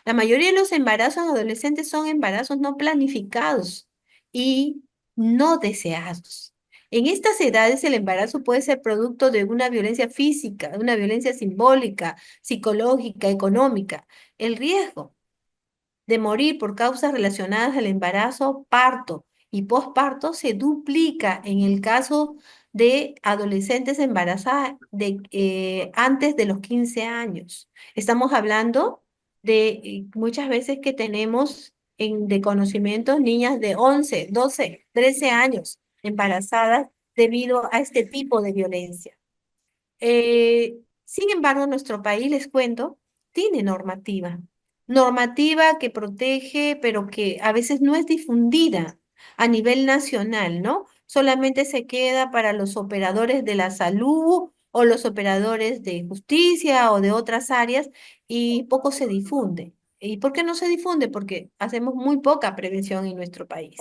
La mayoría de los embarazos adolescentes son embarazos no planificados y no deseados. En estas edades el embarazo puede ser producto de una violencia física, de una violencia simbólica, psicológica, económica. El riesgo de morir por causas relacionadas al embarazo, parto y posparto se duplica en el caso de adolescentes embarazadas antes de los 15 años. Estamos hablando de muchas veces que tenemos de conocimientos niñas de 11, 12, 13 años embarazadas debido a este tipo de violencia. Sin embargo, nuestro país, les cuento, tiene normativa que protege, pero que a veces no es difundida a nivel nacional, ¿no? Solamente se queda para los operadores de la salud o los operadores de justicia o de otras áreas y poco se difunde. ¿Y por qué no se difunde? Porque hacemos muy poca prevención en nuestro país.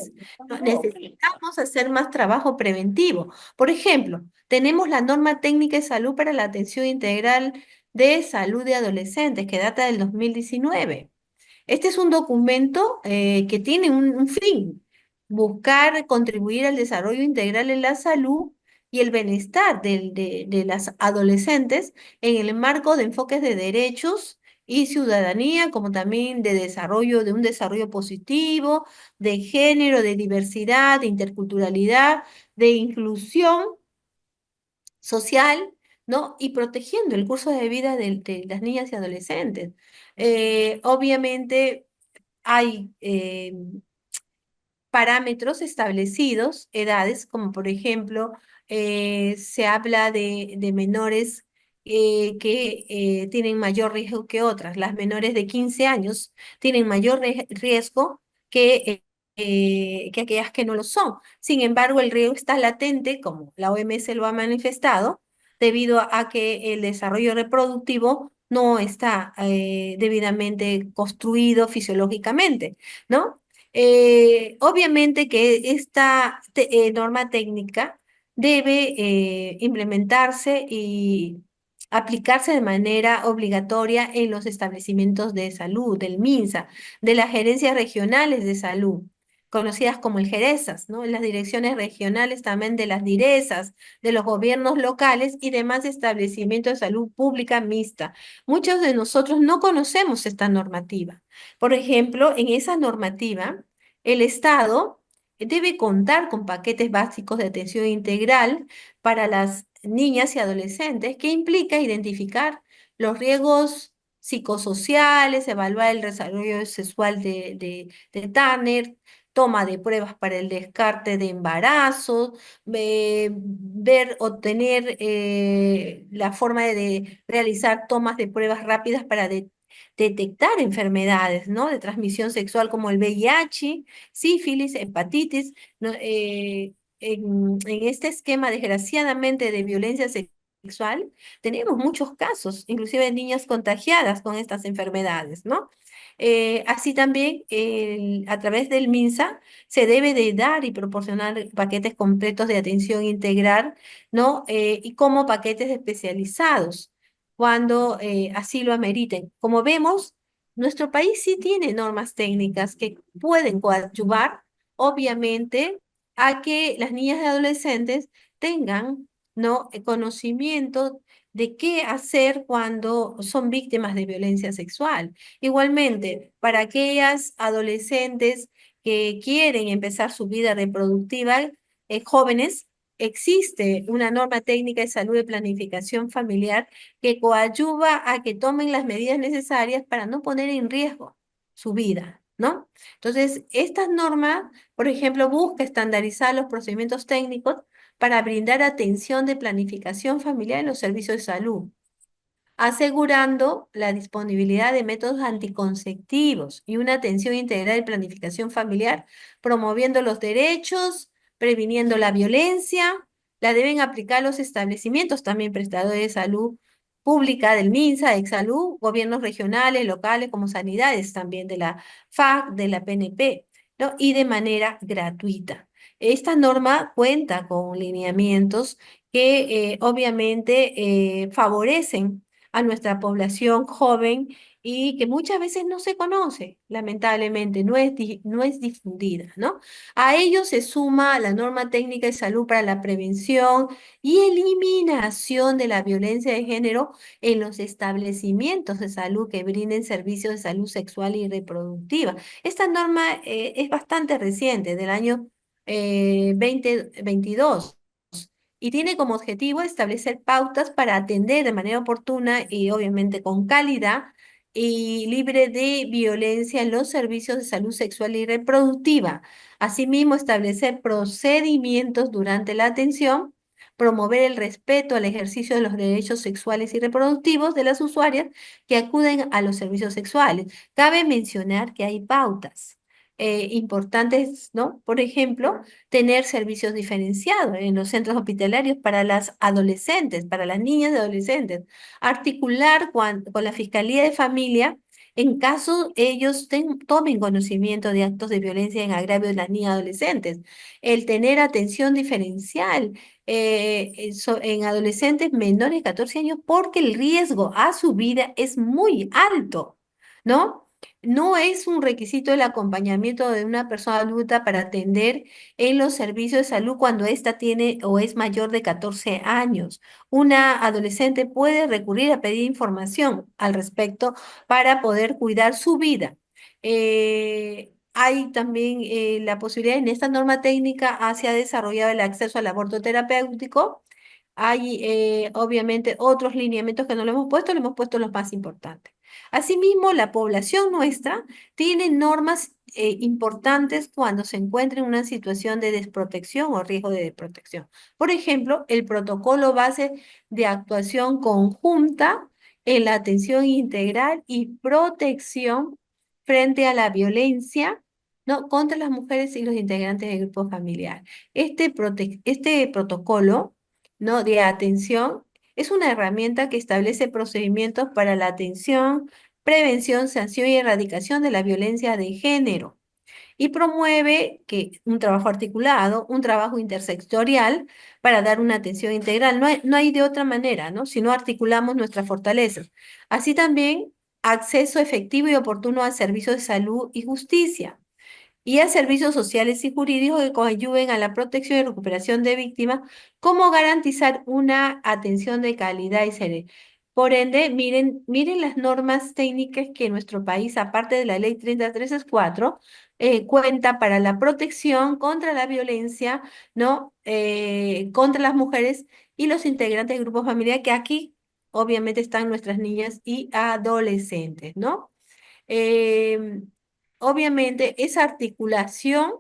¿No? Necesitamos hacer más trabajo preventivo. Por ejemplo, tenemos la norma técnica de salud para la atención integral de salud de adolescentes que data del 2019. Este es un documento que tiene un fin, buscar contribuir al desarrollo integral en la salud y el bienestar de las adolescentes en el marco de enfoques de derechos y ciudadanía, como también de desarrollo, de un desarrollo positivo, de género, de diversidad, de interculturalidad, de inclusión social, ¿no? Y protegiendo el curso de vida de las niñas y adolescentes. Obviamente hay parámetros establecidos, edades, como por ejemplo, se habla de menores que tienen mayor riesgo que otras. Las menores de 15 años tienen mayor riesgo que que aquellas que no lo son. Sin embargo, el riesgo está latente, como la OMS lo ha manifestado, debido a que el desarrollo reproductivo no está debidamente construido fisiológicamente, ¿no? Obviamente que esta norma técnica debe implementarse y aplicarse de manera obligatoria en los establecimientos de salud, del MINSA, de las gerencias regionales de salud, conocidas como el GERESAS, ¿no? Las direcciones regionales también de las DIRESAS, de los gobiernos locales y demás establecimientos de salud pública mixta. Muchos de nosotros no conocemos esta normativa. Por ejemplo, en esa normativa, el Estado debe contar con paquetes básicos de atención integral para las niñas y adolescentes, que implica identificar los riesgos psicosociales, evaluar el desarrollo sexual de Tanner, toma de pruebas para el descarte de embarazo, ver, obtener la forma de realizar tomas de pruebas rápidas para detectar enfermedades, ¿no? De transmisión sexual como el VIH, sífilis, hepatitis, ¿no? En este esquema, desgraciadamente, de violencia sexual, tenemos muchos casos, inclusive de niñas contagiadas con estas enfermedades, ¿no? Así también, a través del MINSA, se debe de dar y proporcionar paquetes completos de atención integral, ¿no? Y como paquetes especializados, cuando así lo ameriten. Como vemos, nuestro país sí tiene normas técnicas que pueden coadyuvar, obviamente, a que las niñas y adolescentes tengan, ¿no? Conocimiento de qué hacer cuando son víctimas de violencia sexual. Igualmente, para aquellas adolescentes que quieren empezar su vida reproductiva, jóvenes, existe una norma técnica de salud de planificación familiar que coadyuva a que tomen las medidas necesarias para no poner en riesgo su vida, ¿no? Entonces, esta norma, por ejemplo, busca estandarizar los procedimientos técnicos para brindar atención de planificación familiar en los servicios de salud, asegurando la disponibilidad de métodos anticonceptivos y una atención integral de planificación familiar, promoviendo los derechos, previniendo la violencia. La deben aplicar los establecimientos también prestadores de salud pública del MINSA, Exsalud, gobiernos regionales, locales, como sanidades también de la FAC, de la PNP, ¿no? Y de manera gratuita. Esta norma cuenta con lineamientos que obviamente favorecen a nuestra población joven y que muchas veces no se conoce, lamentablemente, no es difundida, ¿no? A ello se suma la norma técnica de salud para la prevención y eliminación de la violencia de género en los establecimientos de salud que brinden servicios de salud sexual y reproductiva. Esta norma es bastante reciente, del año 2022 y tiene como objetivo establecer pautas para atender de manera oportuna y obviamente con calidad y libre de violencia en los servicios de salud sexual y reproductiva. Asimismo, establecer procedimientos durante la atención, promover el respeto al ejercicio de los derechos sexuales y reproductivos de las usuarias que acuden a los servicios sexuales. Cabe mencionar que hay pautas importantes, ¿no? Por ejemplo, tener servicios diferenciados en los centros hospitalarios para las adolescentes, para las niñas y adolescentes, articular con la Fiscalía de Familia en caso ellos tomen conocimiento de actos de violencia en agravio de las niñas y adolescentes, el tener atención diferencial en adolescentes menores de 14 años porque el riesgo a su vida es muy alto, ¿no? No es un requisito el acompañamiento de una persona adulta para atender en los servicios de salud cuando ésta tiene o es mayor de 14 años. Una adolescente puede recurrir a pedir información al respecto para poder cuidar su vida. Hay también la posibilidad, en esta norma técnica se ha desarrollado el acceso al aborto terapéutico. Hay obviamente otros lineamientos que no le hemos puesto los más importantes. Asimismo, la población nuestra tiene normas importantes cuando se encuentra en una situación de desprotección o riesgo de desprotección. Por ejemplo, el protocolo base de actuación conjunta en la atención integral y protección frente a la violencia ¿no? Contra las mujeres y los integrantes del grupo familiar. Este protocolo, ¿no? De atención es una herramienta que establece procedimientos para la atención, prevención, sanción y erradicación de la violencia de género y promueve un trabajo articulado, un trabajo intersectorial para dar una atención integral. No hay de otra manera, ¿no? Si no articulamos nuestras fortalezas. Así también, acceso efectivo y oportuno a servicios de salud y justicia y a servicios sociales y jurídicos que coadyuven a la protección y recuperación de víctimas, como garantizar una atención de calidad y seria. Por ende, miren las normas técnicas que nuestro país, aparte de la ley 3034, cuenta para la protección contra la violencia, ¿no? Contra las mujeres y los integrantes del grupo familiar, que aquí obviamente están nuestras niñas y adolescentes, ¿no? Em, Obviamente, esa articulación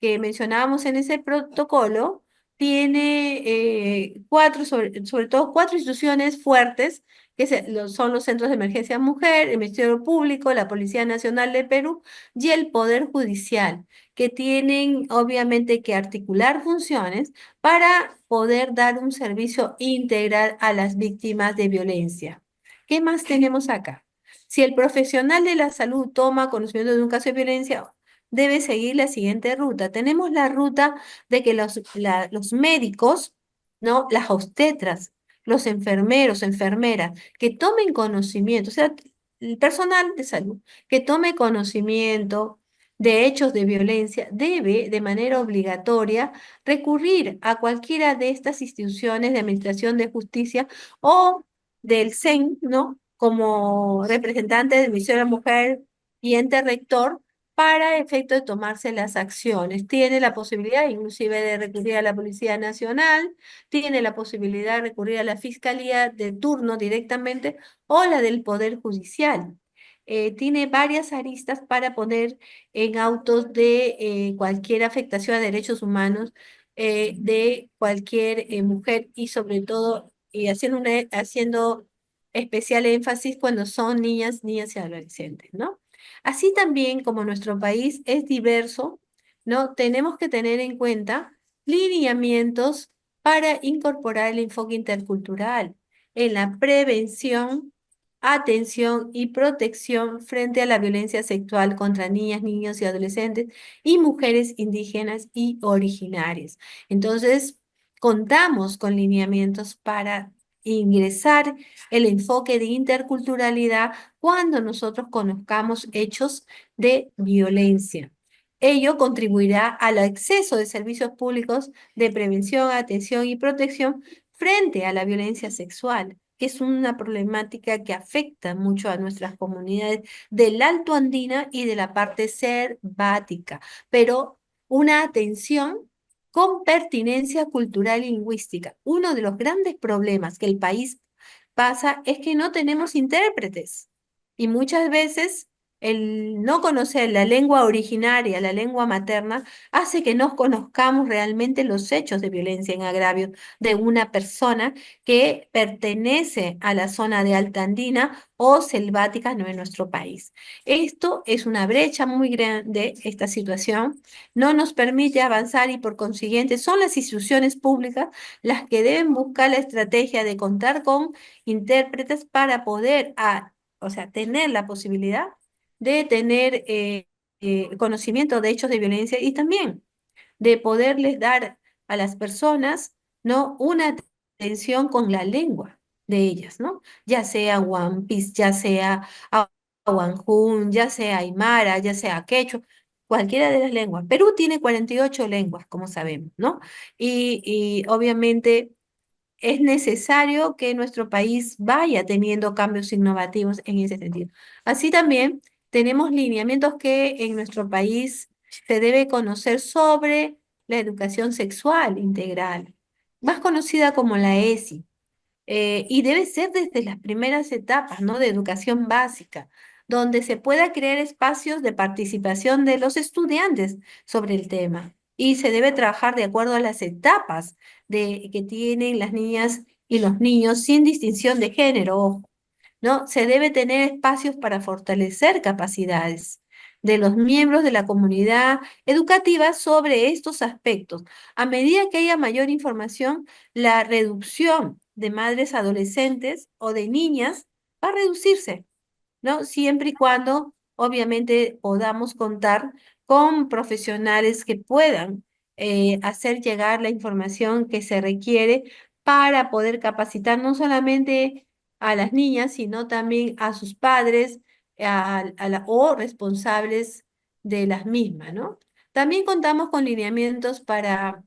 que mencionábamos en ese protocolo tiene sobre todo cuatro instituciones fuertes, que son los centros de emergencia mujer, el Ministerio Público, la Policía Nacional de Perú y el Poder Judicial, que tienen obviamente que articular funciones para poder dar un servicio integral a las víctimas de violencia. ¿Qué más tenemos acá? Si el profesional de la salud toma conocimiento de un caso de violencia, debe seguir la siguiente ruta. Tenemos la ruta de que los médicos, ¿no? Las obstetras, los enfermeros, enfermeras, que tomen conocimiento, o sea, el personal de salud, que tome conocimiento de hechos de violencia, debe de manera obligatoria recurrir a cualquiera de estas instituciones de administración de justicia o del CEN, ¿no? Como representante del Ministerio de la Mujer y ente rector para efecto de tomarse las acciones. Tiene la posibilidad inclusive de recurrir a la Policía Nacional, tiene la posibilidad de recurrir a la Fiscalía de turno directamente o la del Poder Judicial. Tiene varias aristas para poner en autos de cualquier afectación a derechos humanos de cualquier mujer y sobre todo haciendo especial énfasis cuando son niñas, niñas y adolescentes, ¿no? Así también como nuestro país es diverso, ¿no? Tenemos que tener en cuenta lineamientos para incorporar el enfoque intercultural en la prevención, atención y protección frente a la violencia sexual contra niñas, niños y adolescentes y mujeres indígenas y originarias. Entonces, contamos con lineamientos para ingresar el enfoque de interculturalidad cuando nosotros conozcamos hechos de violencia. Ello contribuirá al acceso de servicios públicos de prevención, atención y protección frente a la violencia sexual, que es una problemática que afecta mucho a nuestras comunidades del Alto Andina y de la parte selvática, pero una atención con pertinencia cultural y lingüística. Uno de los grandes problemas que el país pasa es que no tenemos intérpretes y muchas veces el no conocer la lengua originaria, la lengua materna, hace que no conozcamos realmente los hechos de violencia en agravio de una persona que pertenece a la zona de alta andina o selvática, no en nuestro país. Esto es una brecha muy grande, esta situación no nos permite avanzar y por consiguiente son las instituciones públicas las que deben buscar la estrategia de contar con intérpretes para poder, o sea, tener la posibilidad de tener conocimiento de hechos de violencia y también de poderles dar a las personas, ¿no? Una atención con la lengua de ellas, ¿no? Ya sea Wampis, ya sea Awanjún, ya sea Aymara, ya sea Quechua, cualquiera de las lenguas. Perú tiene 48 lenguas, como sabemos, ¿no? Y obviamente es necesario que nuestro país vaya teniendo cambios innovativos en ese sentido. Así también tenemos lineamientos que en nuestro país se debe conocer sobre la educación sexual integral, más conocida como la ESI. Y debe ser desde las primeras etapas, ¿no? De educación básica, donde se pueda crear espacios de participación de los estudiantes sobre el tema. Y se debe trabajar de acuerdo a las etapas que tienen las niñas y los niños sin distinción de género, ojo, ¿no? Se debe tener espacios para fortalecer capacidades, de los miembros de la comunidad educativa sobre estos aspectos. A medida que haya mayor información, la reducción de madres adolescentes o de niñas va a reducirse, ¿no? Siempre y cuando, obviamente, podamos contar con profesionales que puedan hacer llegar la información que se requiere para poder capacitar no solamente a las niñas, sino también a sus padres o responsables de las mismas, ¿no? También contamos con lineamientos para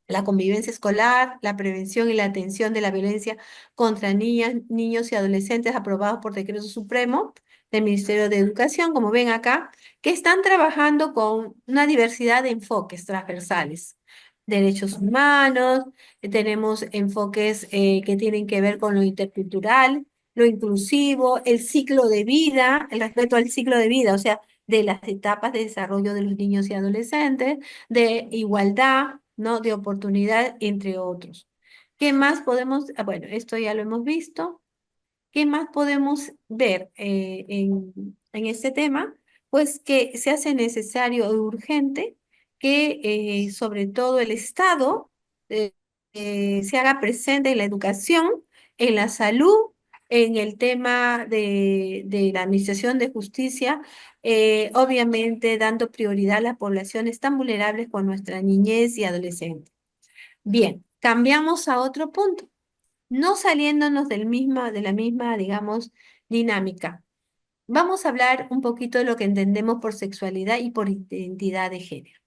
la convivencia escolar, la prevención y la atención de la violencia contra niñas, niños y adolescentes aprobados por decreto supremo del Ministerio de Educación, como ven acá, que están trabajando con una diversidad de enfoques transversales. Derechos humanos, tenemos enfoques que tienen que ver con lo intercultural, lo inclusivo, el ciclo de vida, el respeto al ciclo de vida, o sea, de las etapas de desarrollo de los niños y adolescentes, de igualdad, ¿no? De oportunidad, entre otros. ¿Qué más podemos? Bueno, esto ya lo hemos visto. ¿Qué más podemos ver en este tema? Pues que se hace necesario e urgente que sobre todo el Estado eh, se haga presente en la educación, en la salud, en el tema de la administración de justicia, obviamente dando prioridad a las poblaciones tan vulnerables con nuestra niñez y adolescente. Bien, cambiamos a otro punto, no saliéndonos de la misma, digamos, dinámica. Vamos a hablar un poquito de lo que entendemos por sexualidad y por identidad de género.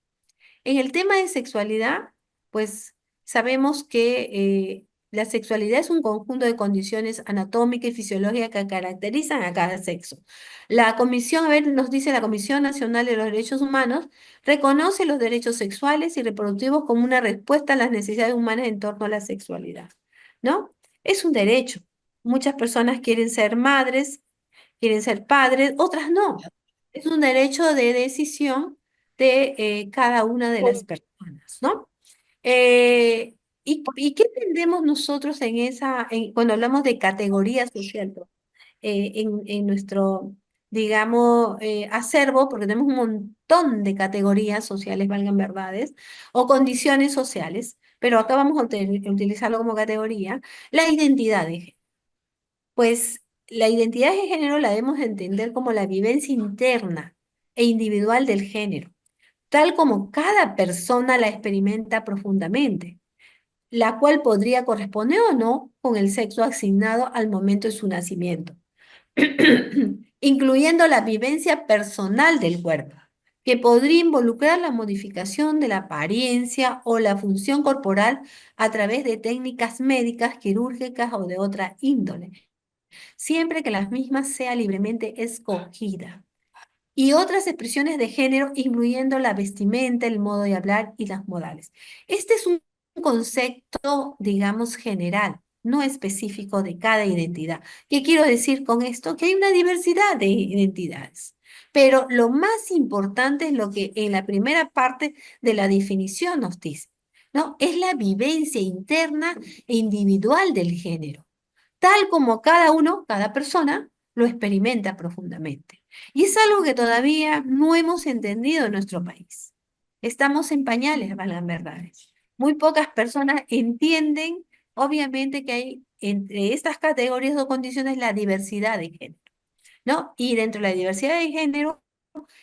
En el tema de sexualidad, pues sabemos que la sexualidad es un conjunto de condiciones anatómicas y fisiológicas que caracterizan a cada sexo. La Comisión, a ver, nos dice la Comisión Nacional de los Derechos Humanos, reconoce los derechos sexuales y reproductivos como una respuesta a las necesidades humanas en torno a la sexualidad, ¿no? Es un derecho. Muchas personas quieren ser madres, quieren ser padres, otras no. Es un derecho de decisión de cada una de las personas, ¿no? ¿Y qué entendemos nosotros cuando hablamos de categorías sociales, en nuestro, digamos, acervo, porque tenemos un montón de categorías sociales, valgan verdades, o condiciones sociales, pero acá vamos a utilizarlo como categoría, la identidad de género. Pues la identidad de género la debemos entender como la vivencia interna e individual del género, tal como cada persona la experimenta profundamente, la cual podría corresponder o no con el sexo asignado al momento de su nacimiento, incluyendo la vivencia personal del cuerpo, que podría involucrar la modificación de la apariencia o la función corporal a través de técnicas médicas, quirúrgicas o de otra índole, siempre que las mismas sea libremente escogida. Y otras expresiones de género, incluyendo la vestimenta, el modo de hablar y las modales. Este es un concepto, digamos, general, no específico de cada identidad. ¿Qué quiero decir con esto? Que hay una diversidad de identidades. Pero lo más importante es lo que en la primera parte de la definición nos dice, ¿no? Es la vivencia interna e individual del género, tal como cada uno, cada persona, lo experimenta profundamente. Y es algo que todavía no hemos entendido en nuestro país. Estamos en pañales, valgan verdades. Muy pocas personas entienden, obviamente, que hay entre estas categorías o condiciones la diversidad de género, ¿no? Y dentro de la diversidad de género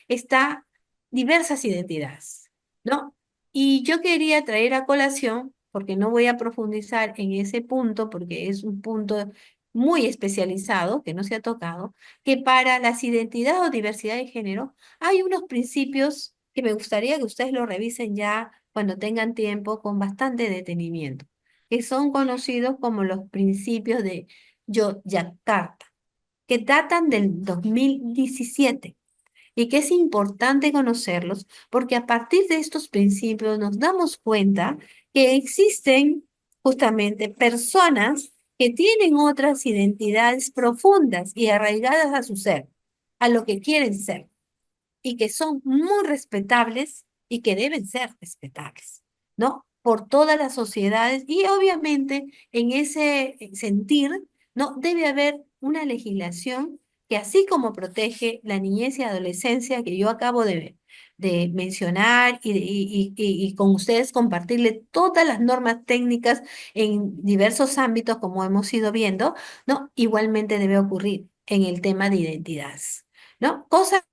está diversas identidades, ¿no? Y yo quería traer a colación, porque no voy a profundizar en ese punto, porque es un punto muy especializado que no se ha tocado, que para las identidades o diversidad de género hay unos principios que me gustaría que ustedes lo revisen ya cuando tengan tiempo con bastante detenimiento, que son conocidos como los principios de Yogyakarta, que datan del 2017 y que es importante conocerlos porque a partir de estos principios nos damos cuenta que existen justamente personas que tienen otras identidades profundas y arraigadas a su ser, a lo que quieren ser, y que son muy respetables y que deben ser respetables, ¿no? Por todas las sociedades y obviamente en ese sentir, ¿no? Debe haber una legislación que así como protege la niñez y adolescencia que yo acabo de mencionar y con ustedes compartirle todas las normas técnicas en diversos ámbitos como hemos ido viendo, ¿no? Igualmente debe ocurrir en el tema de identidades, ¿no? Cosa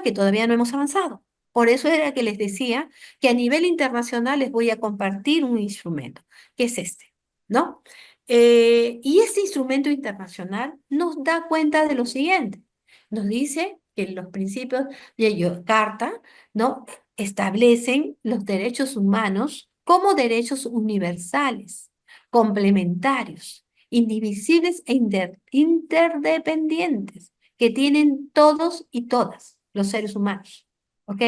que todavía no hemos avanzado. Por eso era que les decía que a nivel internacional les voy a compartir un instrumento, que es este, ¿no? Y este instrumento internacional nos da cuenta de lo siguiente. Nos dice que los principios de Yakarta, ¿no? Establecen los derechos humanos como derechos universales, complementarios, indivisibles e interdependientes, que tienen todos y todas los seres humanos. ¿Ok?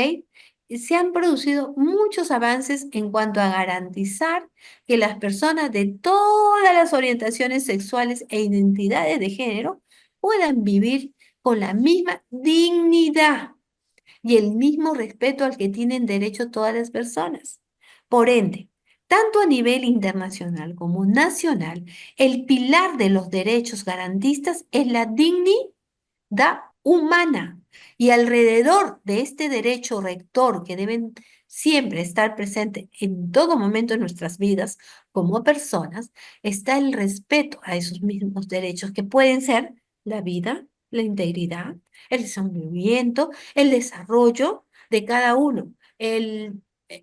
Se han producido muchos avances en cuanto a garantizar que las personas de todas las orientaciones sexuales e identidades de género puedan vivir con la misma dignidad y el mismo respeto al que tienen derecho todas las personas. Por ende, tanto a nivel internacional como nacional, el pilar de los derechos garantistas es la dignidad humana. Y alrededor de este derecho rector que deben siempre estar presente en todo momento de nuestras vidas como personas, está el respeto a esos mismos derechos que pueden ser la vida, la integridad, el desenvolvimiento, el desarrollo de cada uno,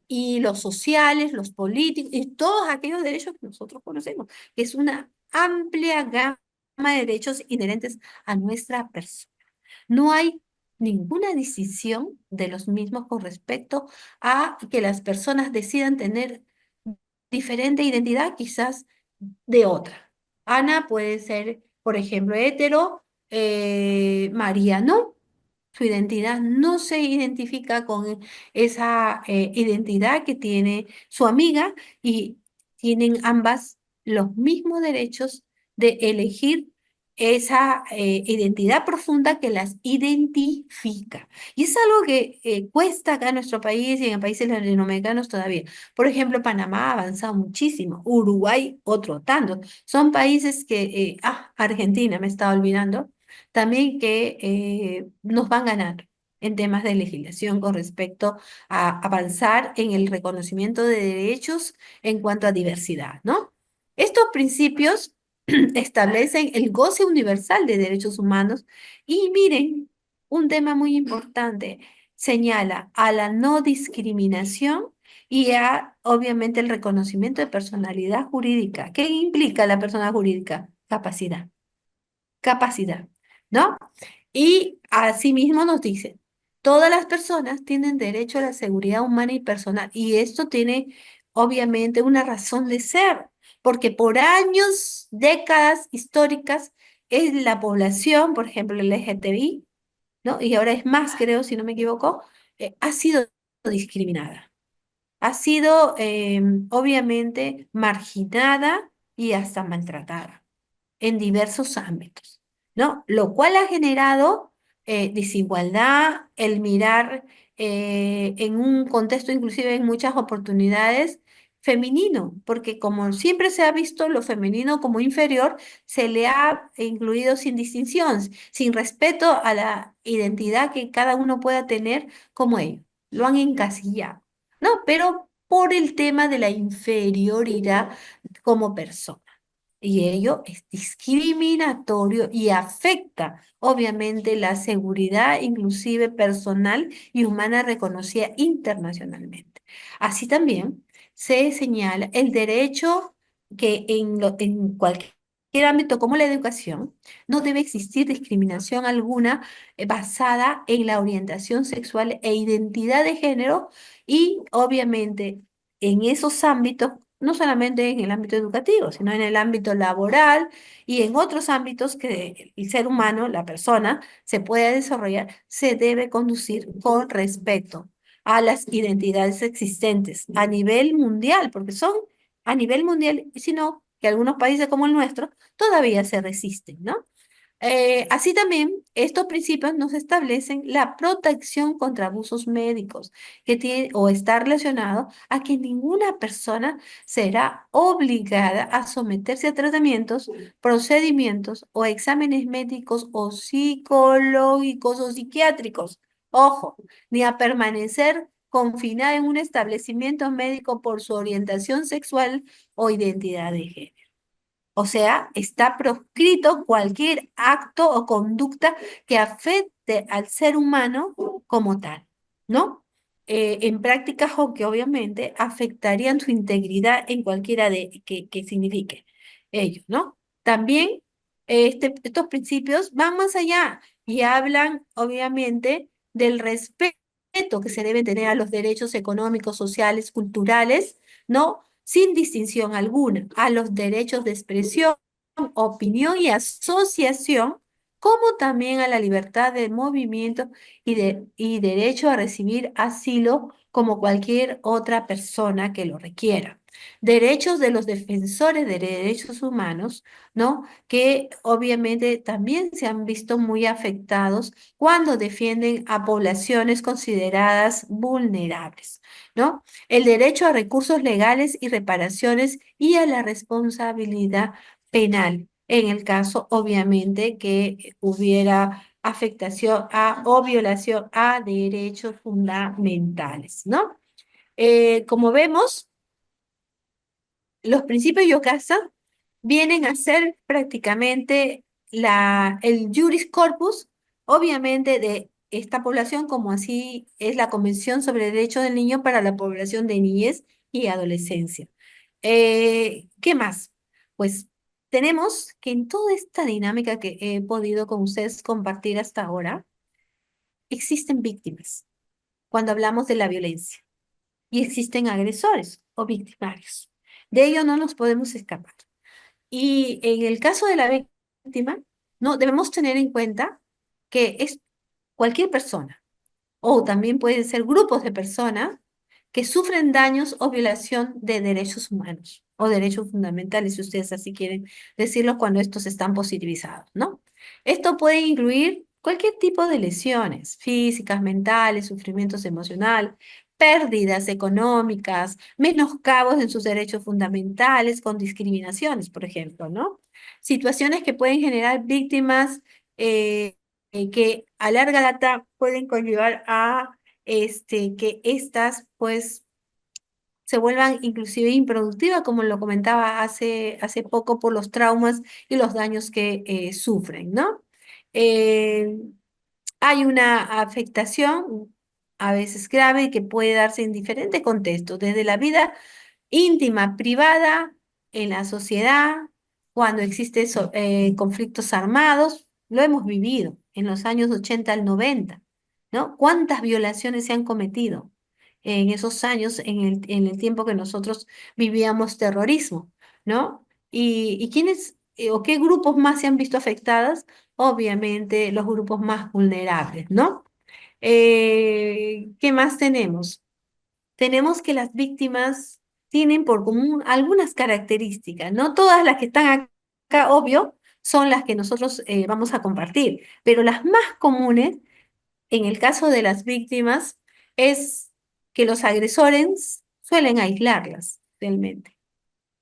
y los sociales, los políticos, y todos aquellos derechos que nosotros conocemos, que es una amplia gama de derechos inherentes a nuestra persona. No hay ninguna decisión de los mismos con respecto a que las personas decidan tener diferente identidad quizás de otra. Ana puede ser, por ejemplo, hetero, María no. Su identidad no se identifica con esa identidad que tiene su amiga y tienen ambas los mismos derechos de elegir esa identidad profunda que las identifica. Y es algo que cuesta acá en nuestro país y en países latinoamericanos todavía. Por ejemplo, Panamá ha avanzado muchísimo, Uruguay otro tanto. Son países que, Argentina me estaba olvidando también que nos van ganando en temas de legislación con respecto a avanzar en el reconocimiento de derechos en cuanto a diversidad, ¿no? Estos principios establecen el goce universal de derechos humanos y miren, un tema muy importante, señala a la no discriminación y a, obviamente, el reconocimiento de personalidad jurídica. ¿Qué implica la persona jurídica? Capacidad, ¿no? Y asimismo nos dice, todas las personas tienen derecho a la seguridad humana y personal, y esto tiene obviamente una razón de ser, porque por años, décadas históricas, es la población, por ejemplo, el LGTBI, ¿no? Y ahora es más, creo, si no me equivoco, ha sido discriminada, ha sido obviamente marginada y hasta maltratada en diversos ámbitos, ¿no? Lo cual ha generado desigualdad, el mirar en un contexto inclusive en muchas oportunidades femenino, porque como siempre se ha visto lo femenino como inferior, se le ha incluido sin distinción, sin respeto a la identidad que cada uno pueda tener como ello. Lo han encasillado, ¿no? Pero por el tema de la inferioridad como persona. Y ello es discriminatorio y afecta, obviamente, la seguridad, inclusive personal y humana reconocida internacionalmente. Así también se señala el derecho que en cualquier ámbito como la educación no debe existir discriminación alguna basada en la orientación sexual e identidad de género y, obviamente, en esos ámbitos no solamente en el ámbito educativo, sino en el ámbito laboral y en otros ámbitos que el ser humano, la persona, se puede desarrollar, se debe conducir con respeto a las identidades existentes a nivel mundial, porque son a nivel mundial, sino que algunos países como el nuestro todavía se resisten, ¿no? Así también, estos principios nos establecen la protección contra abusos médicos que tiene o está relacionado a que ninguna persona será obligada a someterse a tratamientos, procedimientos o exámenes médicos o psicológicos o psiquiátricos. Ojo, ni a permanecer confinada en un establecimiento médico por su orientación sexual o identidad de género. O sea, está proscrito cualquier acto o conducta que afecte al ser humano como tal, ¿no? En prácticas o que obviamente afectarían su integridad en cualquiera de que signifique ello, ¿no? También estos principios van más allá y hablan obviamente del respeto que se debe tener a los derechos económicos, sociales, culturales, ¿no? Sin distinción alguna, a los derechos de expresión, opinión y asociación, como también a la libertad de movimiento y derecho a recibir asilo como cualquier otra persona que lo requiera. Derechos de los defensores de derechos humanos, ¿no? Que obviamente también se han visto muy afectados cuando defienden a poblaciones consideradas vulnerables, ¿no? El derecho a recursos legales y reparaciones y a la responsabilidad penal, en el caso, obviamente, que hubiera afectación o violación a derechos fundamentales, ¿no? Como vemos, los principios Yocasta vienen a ser prácticamente el juris corpus, obviamente, de esta población, como así es la Convención sobre el Derecho del Niño para la población de niñez y adolescencia. ¿Qué más? Pues tenemos que en toda esta dinámica que he podido con ustedes compartir hasta ahora, existen víctimas cuando hablamos de la violencia y existen agresores o victimarios. De ello no nos podemos escapar. Y en el caso de la víctima, no debemos tener en cuenta que es cualquier persona, o también pueden ser grupos de personas que sufren daños o violación de derechos humanos o derechos fundamentales, si ustedes así quieren decirlo, cuando estos están positivizados, ¿no? Esto puede incluir cualquier tipo de lesiones físicas, mentales, sufrimientos emocionales, pérdidas económicas, menoscabos en sus derechos fundamentales, con discriminaciones, por ejemplo, ¿no? Situaciones que pueden generar víctimas que a larga data pueden conllevar a que estas pues se vuelvan inclusive improductivas, como lo comentaba hace poco, por los traumas y los daños que sufren, ¿no? Eh, Hay una afectación a veces grave que puede darse en diferentes contextos, desde la vida íntima, privada, en la sociedad, cuando existen conflictos armados, lo hemos vivido en los años 80 al 90, ¿no? ¿Cuántas violaciones se han cometido en esos años, en el tiempo que nosotros vivíamos terrorismo, ¿no? ¿Y quiénes o qué grupos más se han visto afectadas? Obviamente los grupos más vulnerables, ¿no? ¿Qué más tenemos? Tenemos que las víctimas tienen por común algunas características, no todas las que están acá, obvio, son las que nosotros vamos a compartir, pero las más comunes en el caso de las víctimas es que los agresores suelen aislarlas realmente,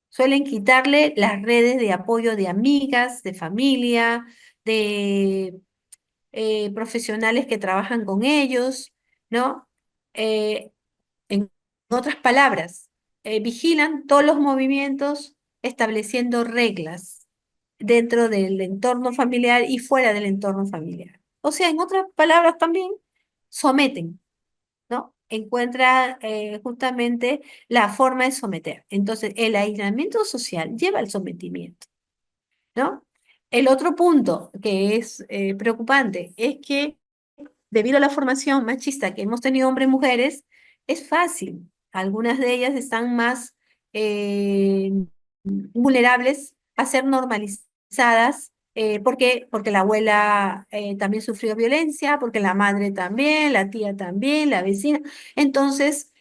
suelen quitarle las redes de apoyo de amigas, de familia, de profesionales que trabajan con ellos, ¿no? Eh, en otras palabras, vigilan todos los movimientos estableciendo reglas dentro del entorno familiar y fuera del entorno familiar. O sea, en otras palabras también, someten, ¿no? Encuentra justamente la forma de someter. Entonces, el aislamiento social lleva al sometimiento, ¿no? El otro punto que es preocupante es que debido a la formación machista que hemos tenido hombres y mujeres, es fácil. Algunas de ellas están más eh, vulnerables a ser normalizadas. ¿Por qué? Porque la abuela también sufrió violencia, porque la madre también, la tía también, la vecina. Entonces,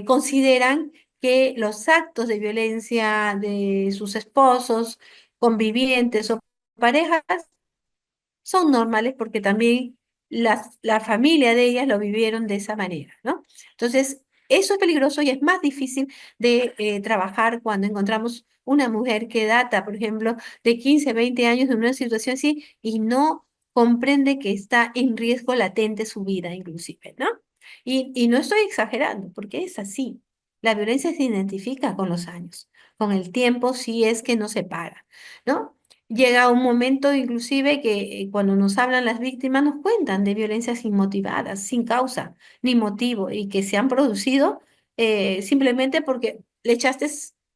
consideran que los actos de violencia de sus esposos, convivientes o parejas son normales porque también la familia de ellas lo vivieron de esa manera, ¿no? Entonces, eso es peligroso y es más difícil de trabajar cuando encontramos una mujer que data, por ejemplo, de 15, 20 años de una situación así y no comprende que está en riesgo latente su vida, inclusive, ¿no? Y no estoy exagerando, porque es así. La violencia se identifica con los años, con el tiempo, si es que no se para, ¿no? Llega un momento inclusive que cuando nos hablan las víctimas nos cuentan de violencias inmotivadas, sin causa ni motivo, y que se han producido simplemente porque le echaste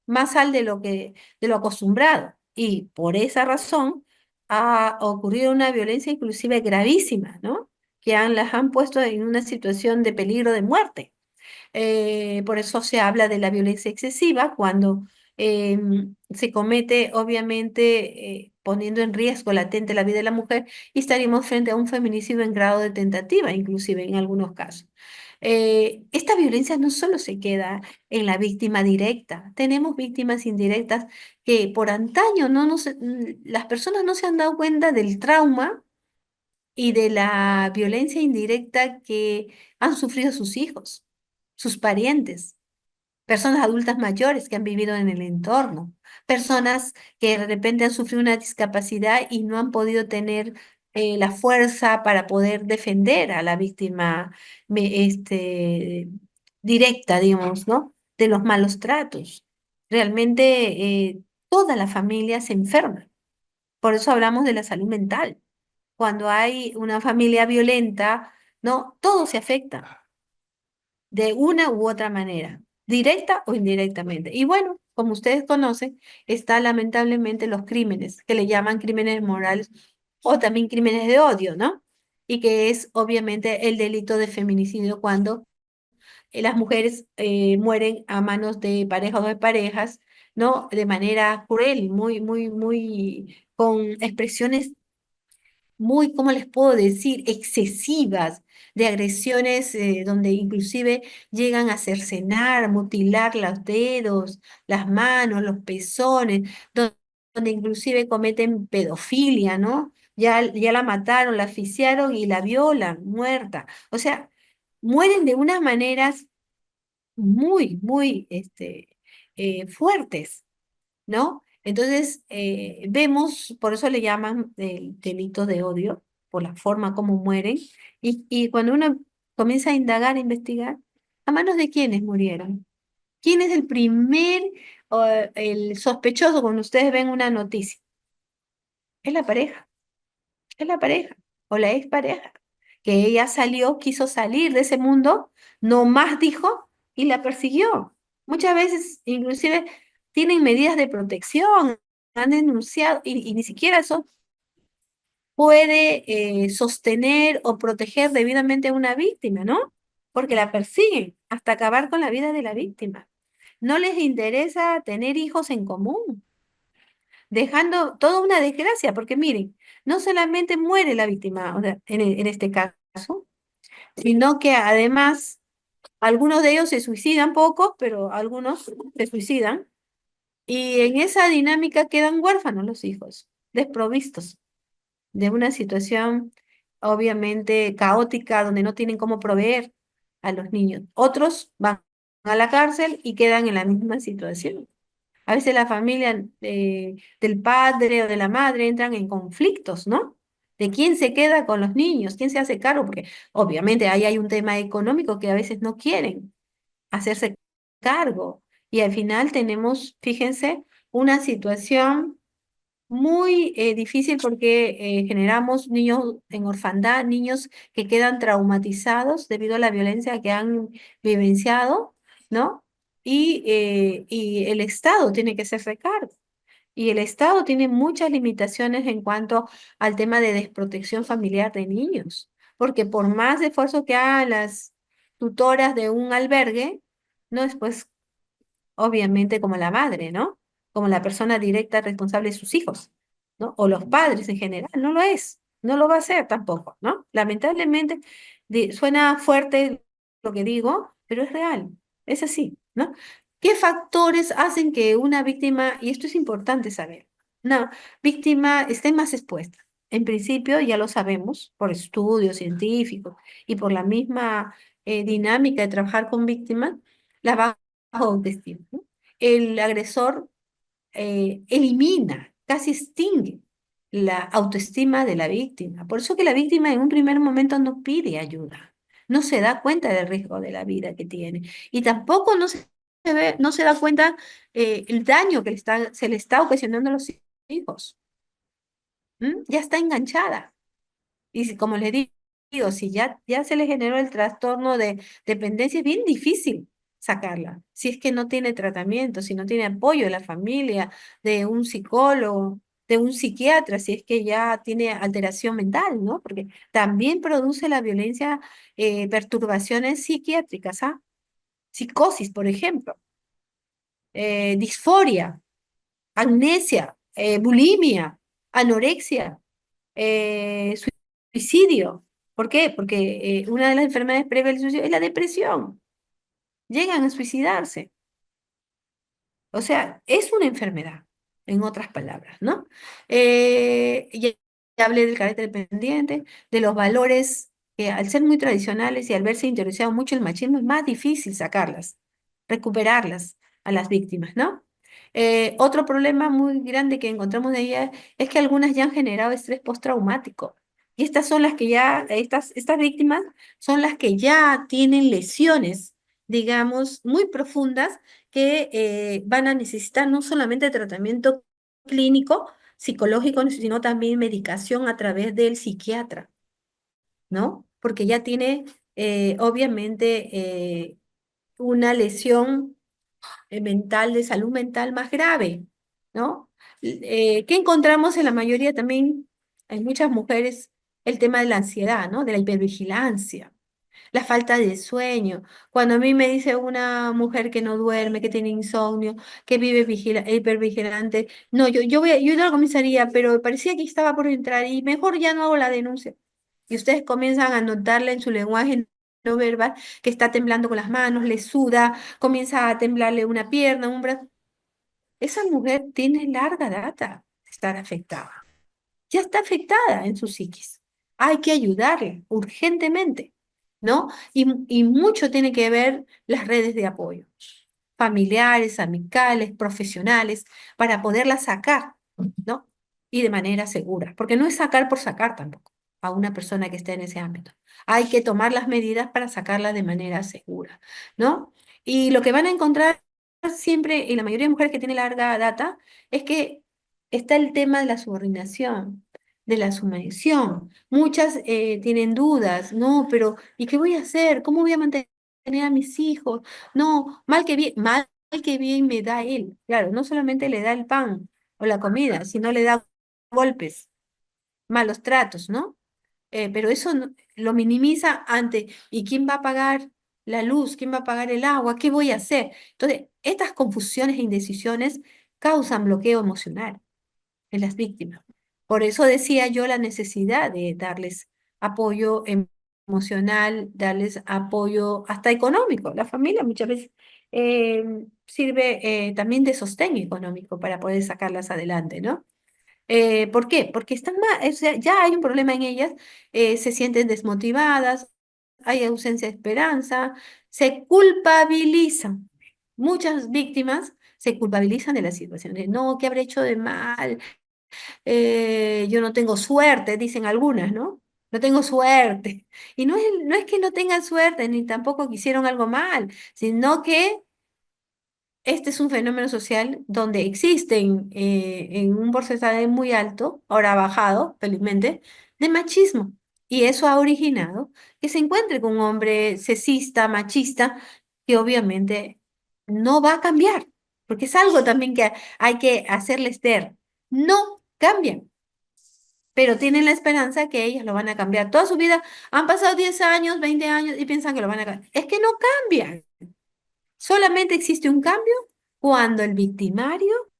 más sal de lo acostumbrado. Y por esa razón ha ocurrido una violencia inclusive gravísima, ¿no? Que las han puesto en una situación de peligro de muerte. Por eso se habla de la violencia excesiva cuando se comete, obviamente, poniendo en riesgo latente la vida de la mujer y estaríamos frente a un feminicidio en grado de tentativa, inclusive en algunos casos. Esta violencia no solo se queda en la víctima directa, tenemos víctimas indirectas que por antaño las personas no se han dado cuenta del trauma y de la violencia indirecta que han sufrido sus hijos, sus parientes, personas adultas mayores que han vivido en el entorno, personas que de repente han sufrido una discapacidad y no han podido tener la fuerza para poder defender a la víctima directa, digamos, ¿no? De los malos tratos. Realmente toda la familia se enferma. Por eso hablamos de la salud mental. Cuando hay una familia violenta, ¿no? Todo se afecta de una u otra manera, directa o indirectamente. Y bueno, como ustedes conocen, está lamentablemente los crímenes, que le llaman crímenes morales o también crímenes de odio, ¿no? Y que es obviamente el delito de feminicidio cuando las mujeres mueren a manos de parejas o de parejas, ¿no? De manera cruel, muy, muy, muy, con expresiones muy, ¿cómo les puedo decir?, excesivas de agresiones donde inclusive llegan a cercenar, mutilar los dedos, las manos, los pezones, donde inclusive cometen pedofilia, ¿no? Ya la mataron, la asfixiaron y la violan, muerta. O sea, mueren de unas maneras muy, muy fuertes, ¿no? Entonces, vemos, por eso le llaman el delito de odio, por la forma como mueren, y cuando uno comienza a indagar, a investigar, ¿a manos de quiénes murieron? ¿Quién es el primer, o el sospechoso cuando ustedes ven una noticia? Es la pareja, es la pareja, o la expareja, que ella salió, quiso salir de ese mundo, no más dijo, y la persiguió. Muchas veces, inclusive, tienen medidas de protección, han denunciado, y ni siquiera eso puede sostener o proteger debidamente a una víctima, ¿no? Porque la persiguen hasta acabar con la vida de la víctima. No les interesa tener hijos en común, dejando toda una desgracia, porque miren, no solamente muere la víctima, o sea, en este caso, sino que además algunos de ellos se suicidan, pocos, pero algunos se suicidan, y en esa dinámica quedan huérfanos los hijos, desprovistos de una situación obviamente caótica donde no tienen cómo proveer a los niños. Otros van a la cárcel y quedan en la misma situación. A veces la familia del padre o de la madre entran en conflictos, ¿no? De quién se queda con los niños, quién se hace cargo, porque obviamente ahí hay un tema económico que a veces no quieren hacerse cargo. Y al final tenemos, fíjense, una situación muy difícil porque generamos niños en orfandad, niños que quedan traumatizados debido a la violencia que han vivenciado, ¿no? Y el Estado tiene que hacerse cargo. Y el Estado tiene muchas limitaciones en cuanto al tema de desprotección familiar de niños, porque por más esfuerzo que hagan las tutoras de un albergue, no después obviamente como la madre, ¿no? Como la persona directa responsable de sus hijos, ¿no? O los padres en general, no lo es, no lo va a hacer tampoco, ¿no? Lamentablemente, suena fuerte lo que digo, pero es real, es así, ¿no? ¿Qué factores hacen que una víctima, y esto es importante saber, una víctima esté más expuesta? en principio ya lo sabemos por estudios científicos y por la misma dinámica de trabajar con víctimas, la baja autoestima, ¿no? El agresor elimina, casi extingue la autoestima de la víctima. Por eso que la víctima en un primer momento no pide ayuda, no se da cuenta del riesgo de la vida que tiene y tampoco no se da cuenta el daño que se le está ocasionando a los hijos. Ya está enganchada. Y como les digo, si ya se le generó el trastorno de dependencia, es bien difícil sacarla. Si es que no tiene tratamiento, si no tiene apoyo de la familia, de un psicólogo, de un psiquiatra, si es que ya tiene alteración mental, ¿no? Porque también produce la violencia perturbaciones psiquiátricas, ¿ah? Psicosis, por ejemplo, disforia, amnesia, bulimia, anorexia, eh, suicidio. ¿Por qué? Porque una de las enfermedades previas del suicidio es la depresión. Llegan a suicidarse. O sea, es una enfermedad, en otras palabras, ¿no? Ya hablé del carácter dependiente, de los valores que al ser muy tradicionales y al verse interiorizado mucho el machismo, es más difícil sacarlas, recuperarlas a las víctimas, ¿no? Otro problema muy grande que encontramos de ellas es que algunas ya han generado estrés postraumático. Y estas son las que ya, estas víctimas son las que ya tienen lesiones, digamos, muy profundas que van a necesitar no solamente tratamiento clínico, psicológico, sino también medicación a través del psiquiatra, ¿no? Porque ya tiene, obviamente, una lesión mental, de salud mental más grave, ¿no? ¿Qué encontramos en la mayoría también, en muchas mujeres, el tema de la ansiedad, ¿no? De la hipervigilancia, la falta de sueño. Cuando a mí me dice una mujer que no duerme, que tiene insomnio, que vive hipervigilante, no, yo no la comisaría, pero parecía que estaba por entrar y mejor ya no hago la denuncia. Y ustedes comienzan a notarle en su lenguaje no verbal que está temblando con las manos, le suda, comienza a temblarle una pierna, un brazo. Esa mujer tiene larga data de estar afectada. Ya está afectada en su psiquis. Hay que ayudarle urgentemente, ¿no? Y mucho tiene que ver las redes de apoyo, familiares, amicales, profesionales, para poderla sacar, ¿no? Y de manera segura, porque no es sacar por sacar tampoco a una persona que esté en ese ámbito. Hay que tomar las medidas para sacarla de manera segura, ¿no? Y lo que van a encontrar siempre, en la mayoría de mujeres que tienen larga data, es que está el tema de la subordinación, de la sumisión. Muchas tienen dudas, no, pero ¿y qué voy a hacer? ¿Cómo voy a mantener a mis hijos? No, mal que bien me da él. Claro, no solamente le da el pan o la comida, sino le da golpes, malos tratos, ¿no? Pero eso lo minimiza ante, ¿y quién va a pagar la luz? ¿Quién va a pagar el agua? ¿Qué voy a hacer? Entonces, estas confusiones e indecisiones causan bloqueo emocional en las víctimas. Por eso decía yo la necesidad de darles apoyo emocional, darles apoyo hasta económico. La familia muchas veces sirve también de sostén económico para poder sacarlas adelante, ¿no? ¿Por qué? Porque están o sea, ya hay un problema en ellas, se sienten desmotivadas, hay ausencia de esperanza, se culpabilizan. Muchas víctimas se culpabilizan de la situación, de no, ¿qué habré hecho de mal? Yo no tengo suerte, dicen algunas, ¿no? No tengo suerte. Y no es que no tengan suerte, ni tampoco que hicieron algo mal, sino que este es un fenómeno social donde existen en un porcentaje muy alto, ahora ha bajado, felizmente, de machismo. Y eso ha originado que se encuentre con un hombre sexista, machista, que obviamente no va a cambiar, porque es algo también que hay que hacerles ver. No cambian, pero tienen la esperanza que ellas lo van a cambiar. Toda su vida han pasado 10 años, 20 años y piensan que lo van a cambiar. Es que no cambian. Solamente existe un cambio cuando el victimario,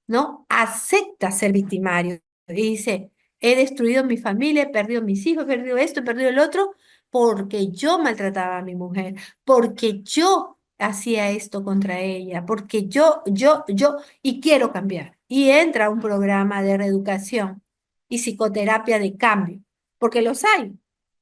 ¿no? Acepta ser victimario y dice, he destruido mi familia, he perdido mis hijos, he perdido esto, he perdido el otro, porque yo maltrataba a mi mujer, porque yo hacía esto contra ella, porque y quiero cambiar. Y entra a un programa de reeducación y psicoterapia de cambio, porque los hay.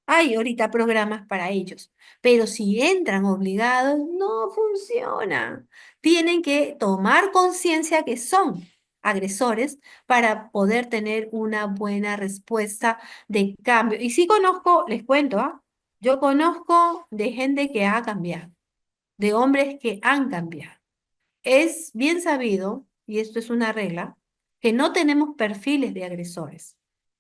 Hay ahorita programas para ellos, pero si entran obligados, no funciona. Tienen que tomar conciencia que son agresores para poder tener una buena respuesta de cambio. Y sí conozco, les cuento, ¿ah? Yo conozco de gente que ha cambiado, de hombres que han cambiado. Es bien sabido, y esto es una regla, que no tenemos perfiles de agresores.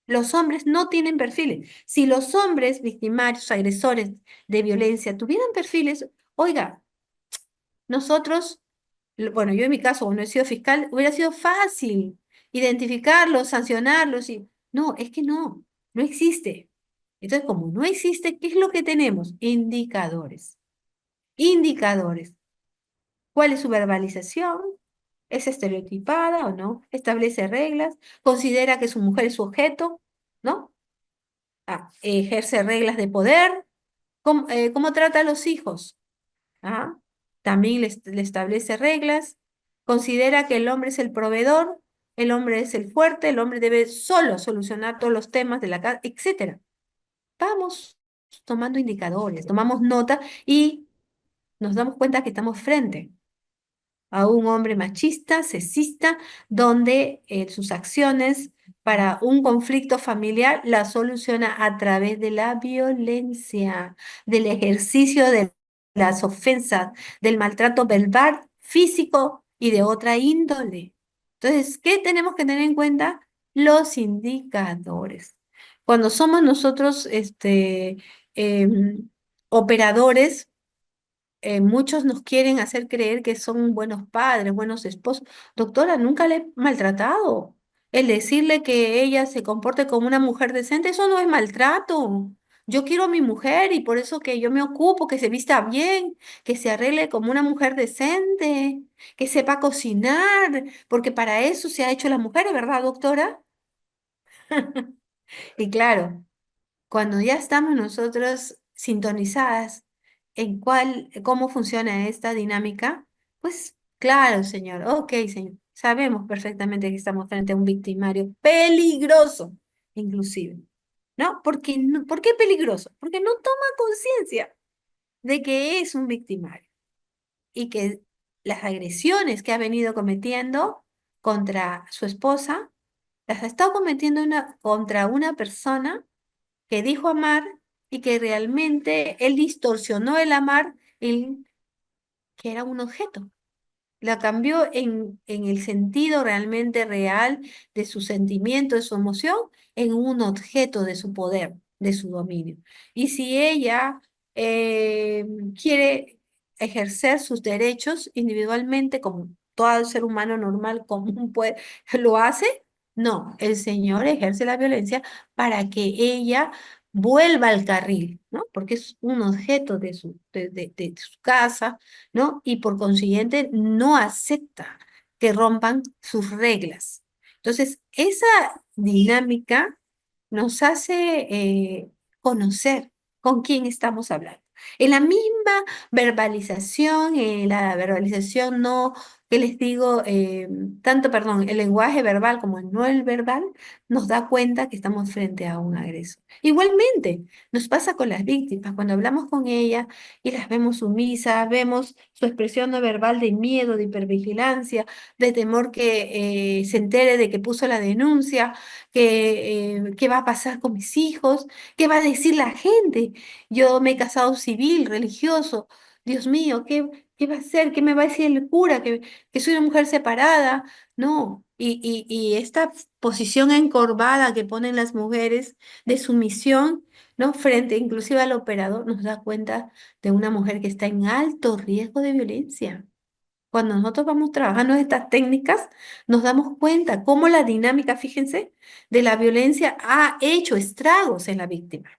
Los hombres no tienen perfiles. Si los hombres victimarios, agresores de violencia tuvieran perfiles, oiga, nosotros, bueno, yo en mi caso, cuando he sido fiscal, hubiera sido fácil identificarlos, sancionarlos y no, es que no, no existe. Entonces, como no existe, ¿qué es lo que tenemos? Indicadores. Indicadores. ¿Cuál es su verbalización? ¿Es estereotipada o no? ¿Establece reglas? ¿Considera que su mujer es su objeto? ¿No? ¿Ejerce reglas de poder? ¿Cómo trata a los hijos? ¿Ah? También le establece reglas. ¿Considera que el hombre es el proveedor? ¿El hombre es el fuerte? ¿El hombre debe solo solucionar todos los temas de la casa? Etcétera. Vamos tomando indicadores, tomamos nota y nos damos cuenta que estamos frente a un hombre machista, sexista, donde sus acciones para un conflicto familiar la soluciona a través de la violencia, del ejercicio de las ofensas, del maltrato verbal, físico y de otra índole. Entonces, ¿qué tenemos que tener en cuenta? Los indicadores. Cuando somos nosotros operadores, muchos nos quieren hacer creer que son buenos padres, buenos esposos. Doctora, nunca le he maltratado. El decirle que ella se comporte como una mujer decente, eso no es maltrato. Yo quiero a mi mujer y por eso que yo me ocupo, que se vista bien, que se arregle como una mujer decente, que sepa cocinar, porque para eso se ha hecho la mujer, ¿verdad, doctora? Y claro. Cuando ya estamos nosotros sintonizadas en cómo funciona esta dinámica, pues claro, señor, ok, señor, sabemos perfectamente que estamos frente a un victimario peligroso, inclusive, ¿no? ¿Por qué peligroso? Porque no toma conciencia de que es un victimario y que las agresiones que ha venido cometiendo contra su esposa, las ha estado cometiendo contra una persona que dijo amar y que realmente él distorsionó el amar, que era un objeto. La cambió en el sentido realmente real de su sentimiento, de su emoción, en un objeto de su poder, de su dominio. Y si ella eh, quiere ejercer sus derechos individualmente, como todo ser humano normal común puede, lo hace, no, el Señor ejerce la violencia para que ella vuelva al carril, ¿no? Porque es un objeto de su casa, ¿no? Y por consiguiente no acepta que rompan sus reglas. Entonces, esa dinámica nos hace conocer con quién estamos hablando. En la misma verbalización, en la verbalización no, que les digo, tanto, perdón, el lenguaje verbal como el no el verbal, nos da cuenta que estamos frente a un agresor. Igualmente, nos pasa con las víctimas, cuando hablamos con ellas y las vemos sumisas, vemos su expresión no verbal de miedo, de hipervigilancia, de temor que se entere de que puso la denuncia, que qué va a pasar con mis hijos, qué va a decir la gente. Yo me he casado civil, religioso. Dios mío, ¿qué va a hacer? ¿Qué me va a decir el cura? Que soy una mujer separada. No. Y esta posición encorvada que ponen las mujeres de sumisión, ¿no? Frente inclusive al operador, nos da cuenta de una mujer que está en alto riesgo de violencia. Cuando nosotros vamos trabajando estas técnicas, nos damos cuenta cómo la dinámica, fíjense, de la violencia ha hecho estragos en la víctima.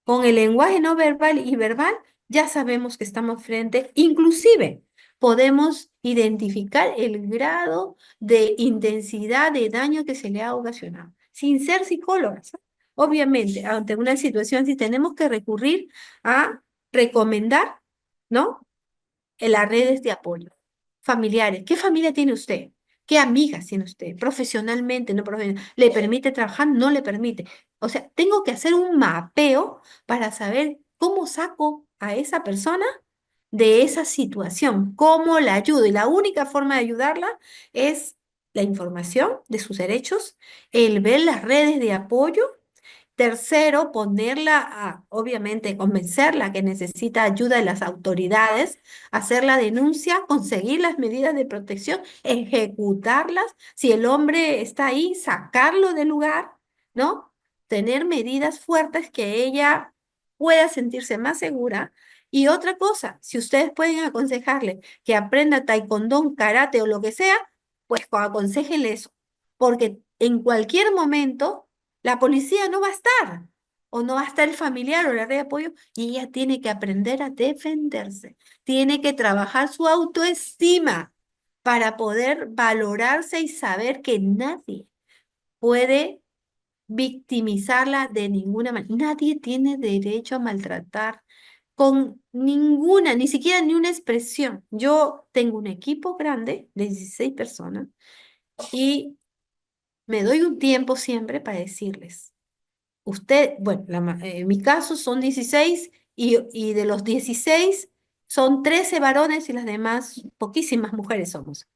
Con el lenguaje no verbal y verbal ya sabemos que estamos frente, inclusive podemos identificar el grado de intensidad de daño que se le ha ocasionado, sin ser psicólogas. Obviamente, ante una situación así tenemos que recurrir a recomendar, ¿no? En las redes de apoyo. Familiares. ¿Qué familia tiene usted? ¿Qué amigas tiene usted? Profesionalmente, no profesionalmente. ¿Le permite trabajar? No le permite. O sea, tengo que hacer un mapeo para saber cómo saco a esa persona de esa situación, cómo la ayudo. Y la única forma de ayudarla es la información de sus derechos, el ver las redes de apoyo. Tercero, ponerla obviamente, convencerla que necesita ayuda de las autoridades, hacer la denuncia, conseguir las medidas de protección, ejecutarlas. Si el hombre está ahí, sacarlo del lugar, ¿no? Tener medidas fuertes que ella pueda sentirse más segura. Y otra cosa, si ustedes pueden aconsejarle que aprenda taekwondo, karate o lo que sea, pues aconséjenle eso, porque en cualquier momento la policía no va a estar, o no va a estar el familiar o la red de apoyo, y ella tiene que aprender a defenderse, tiene que trabajar su autoestima para poder valorarse y saber que nadie puede victimizarla de ninguna manera. Nadie tiene derecho a maltratar con ninguna, ni siquiera ni una expresión. Yo tengo un equipo grande de 16 personas y me doy un tiempo siempre para decirles. Usted, bueno, en mi caso son 16 y de los 16 son 13 varones y las demás, poquísimas mujeres somos.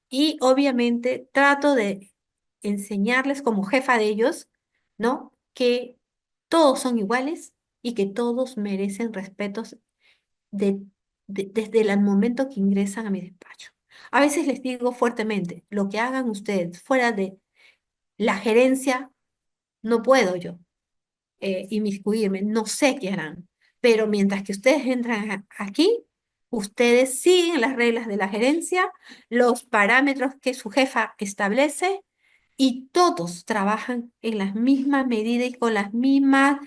Y obviamente trato de enseñarles como jefa de ellos, ¿no? Que todos son iguales y que todos merecen respetos de, desde el momento que ingresan a mi despacho. A veces les digo fuertemente, lo que hagan ustedes fuera de la gerencia, no puedo yo inmiscuirme, no sé qué harán, pero mientras que ustedes entran aquí, ustedes siguen las reglas de la gerencia, los parámetros que su jefa establece y todos trabajan en la misma medida y con las mismas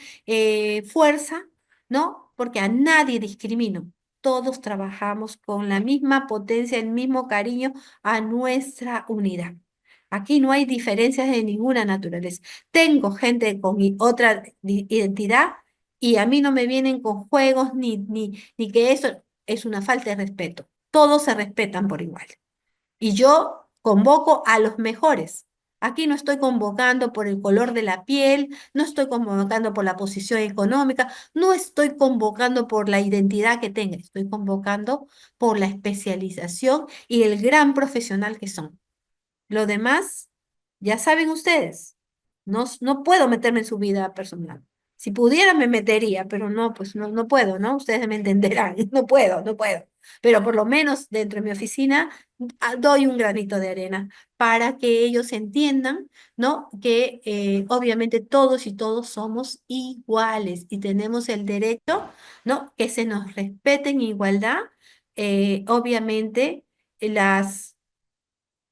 fuerza, ¿no? Porque a nadie discrimino. Todos trabajamos con la misma potencia, el mismo cariño a nuestra unidad. Aquí no hay diferencias de ninguna naturaleza. Tengo gente con otra identidad y a mí no me vienen con juegos ni que eso es una falta de respeto. Todos se respetan por igual. Y yo convoco a los mejores. Aquí no estoy convocando por el color de la piel, no estoy convocando por la posición económica, no estoy convocando por la identidad que tenga, estoy convocando por la especialización y el gran profesional que son. Lo demás, ya saben ustedes, no puedo meterme en su vida personal. Si pudiera me metería, pero no, pues no puedo, ¿no? Ustedes me entenderán, no puedo. Pero por lo menos dentro de mi oficina doy un granito de arena para que ellos entiendan, ¿no? Que obviamente todos y todos somos iguales y tenemos el derecho, ¿no? Que se nos respeten en igualdad. Obviamente las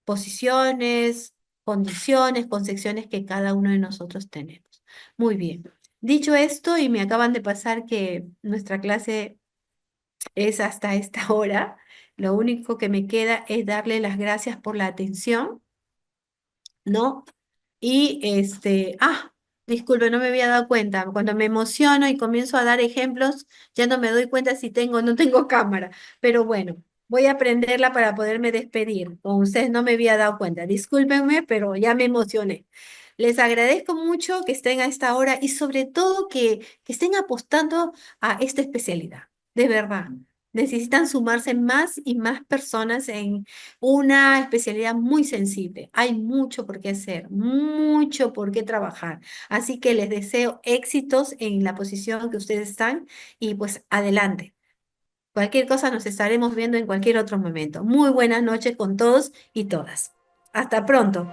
posiciones, condiciones, concepciones que cada uno de nosotros tenemos. Muy bien. Dicho esto, y me acaban de pasar que nuestra clase es hasta esta hora, lo único que me queda es darle las gracias por la atención, ¿no? Y disculpe, no me había dado cuenta. Cuando me emociono y comienzo a dar ejemplos, ya no me doy cuenta si tengo o no tengo cámara. Pero bueno, voy a aprenderla para poderme despedir. Con ustedes no me había dado cuenta. Discúlpenme, pero ya me emocioné. Les agradezco mucho que estén a esta hora y sobre todo que estén apostando a esta especialidad. De verdad. Necesitan sumarse más y más personas en una especialidad muy sensible. Hay mucho por qué hacer, mucho por qué trabajar. Así que les deseo éxitos en la posición que ustedes están y pues adelante. Cualquier cosa nos estaremos viendo en cualquier otro momento. Muy buenas noches con todos y todas. Hasta pronto.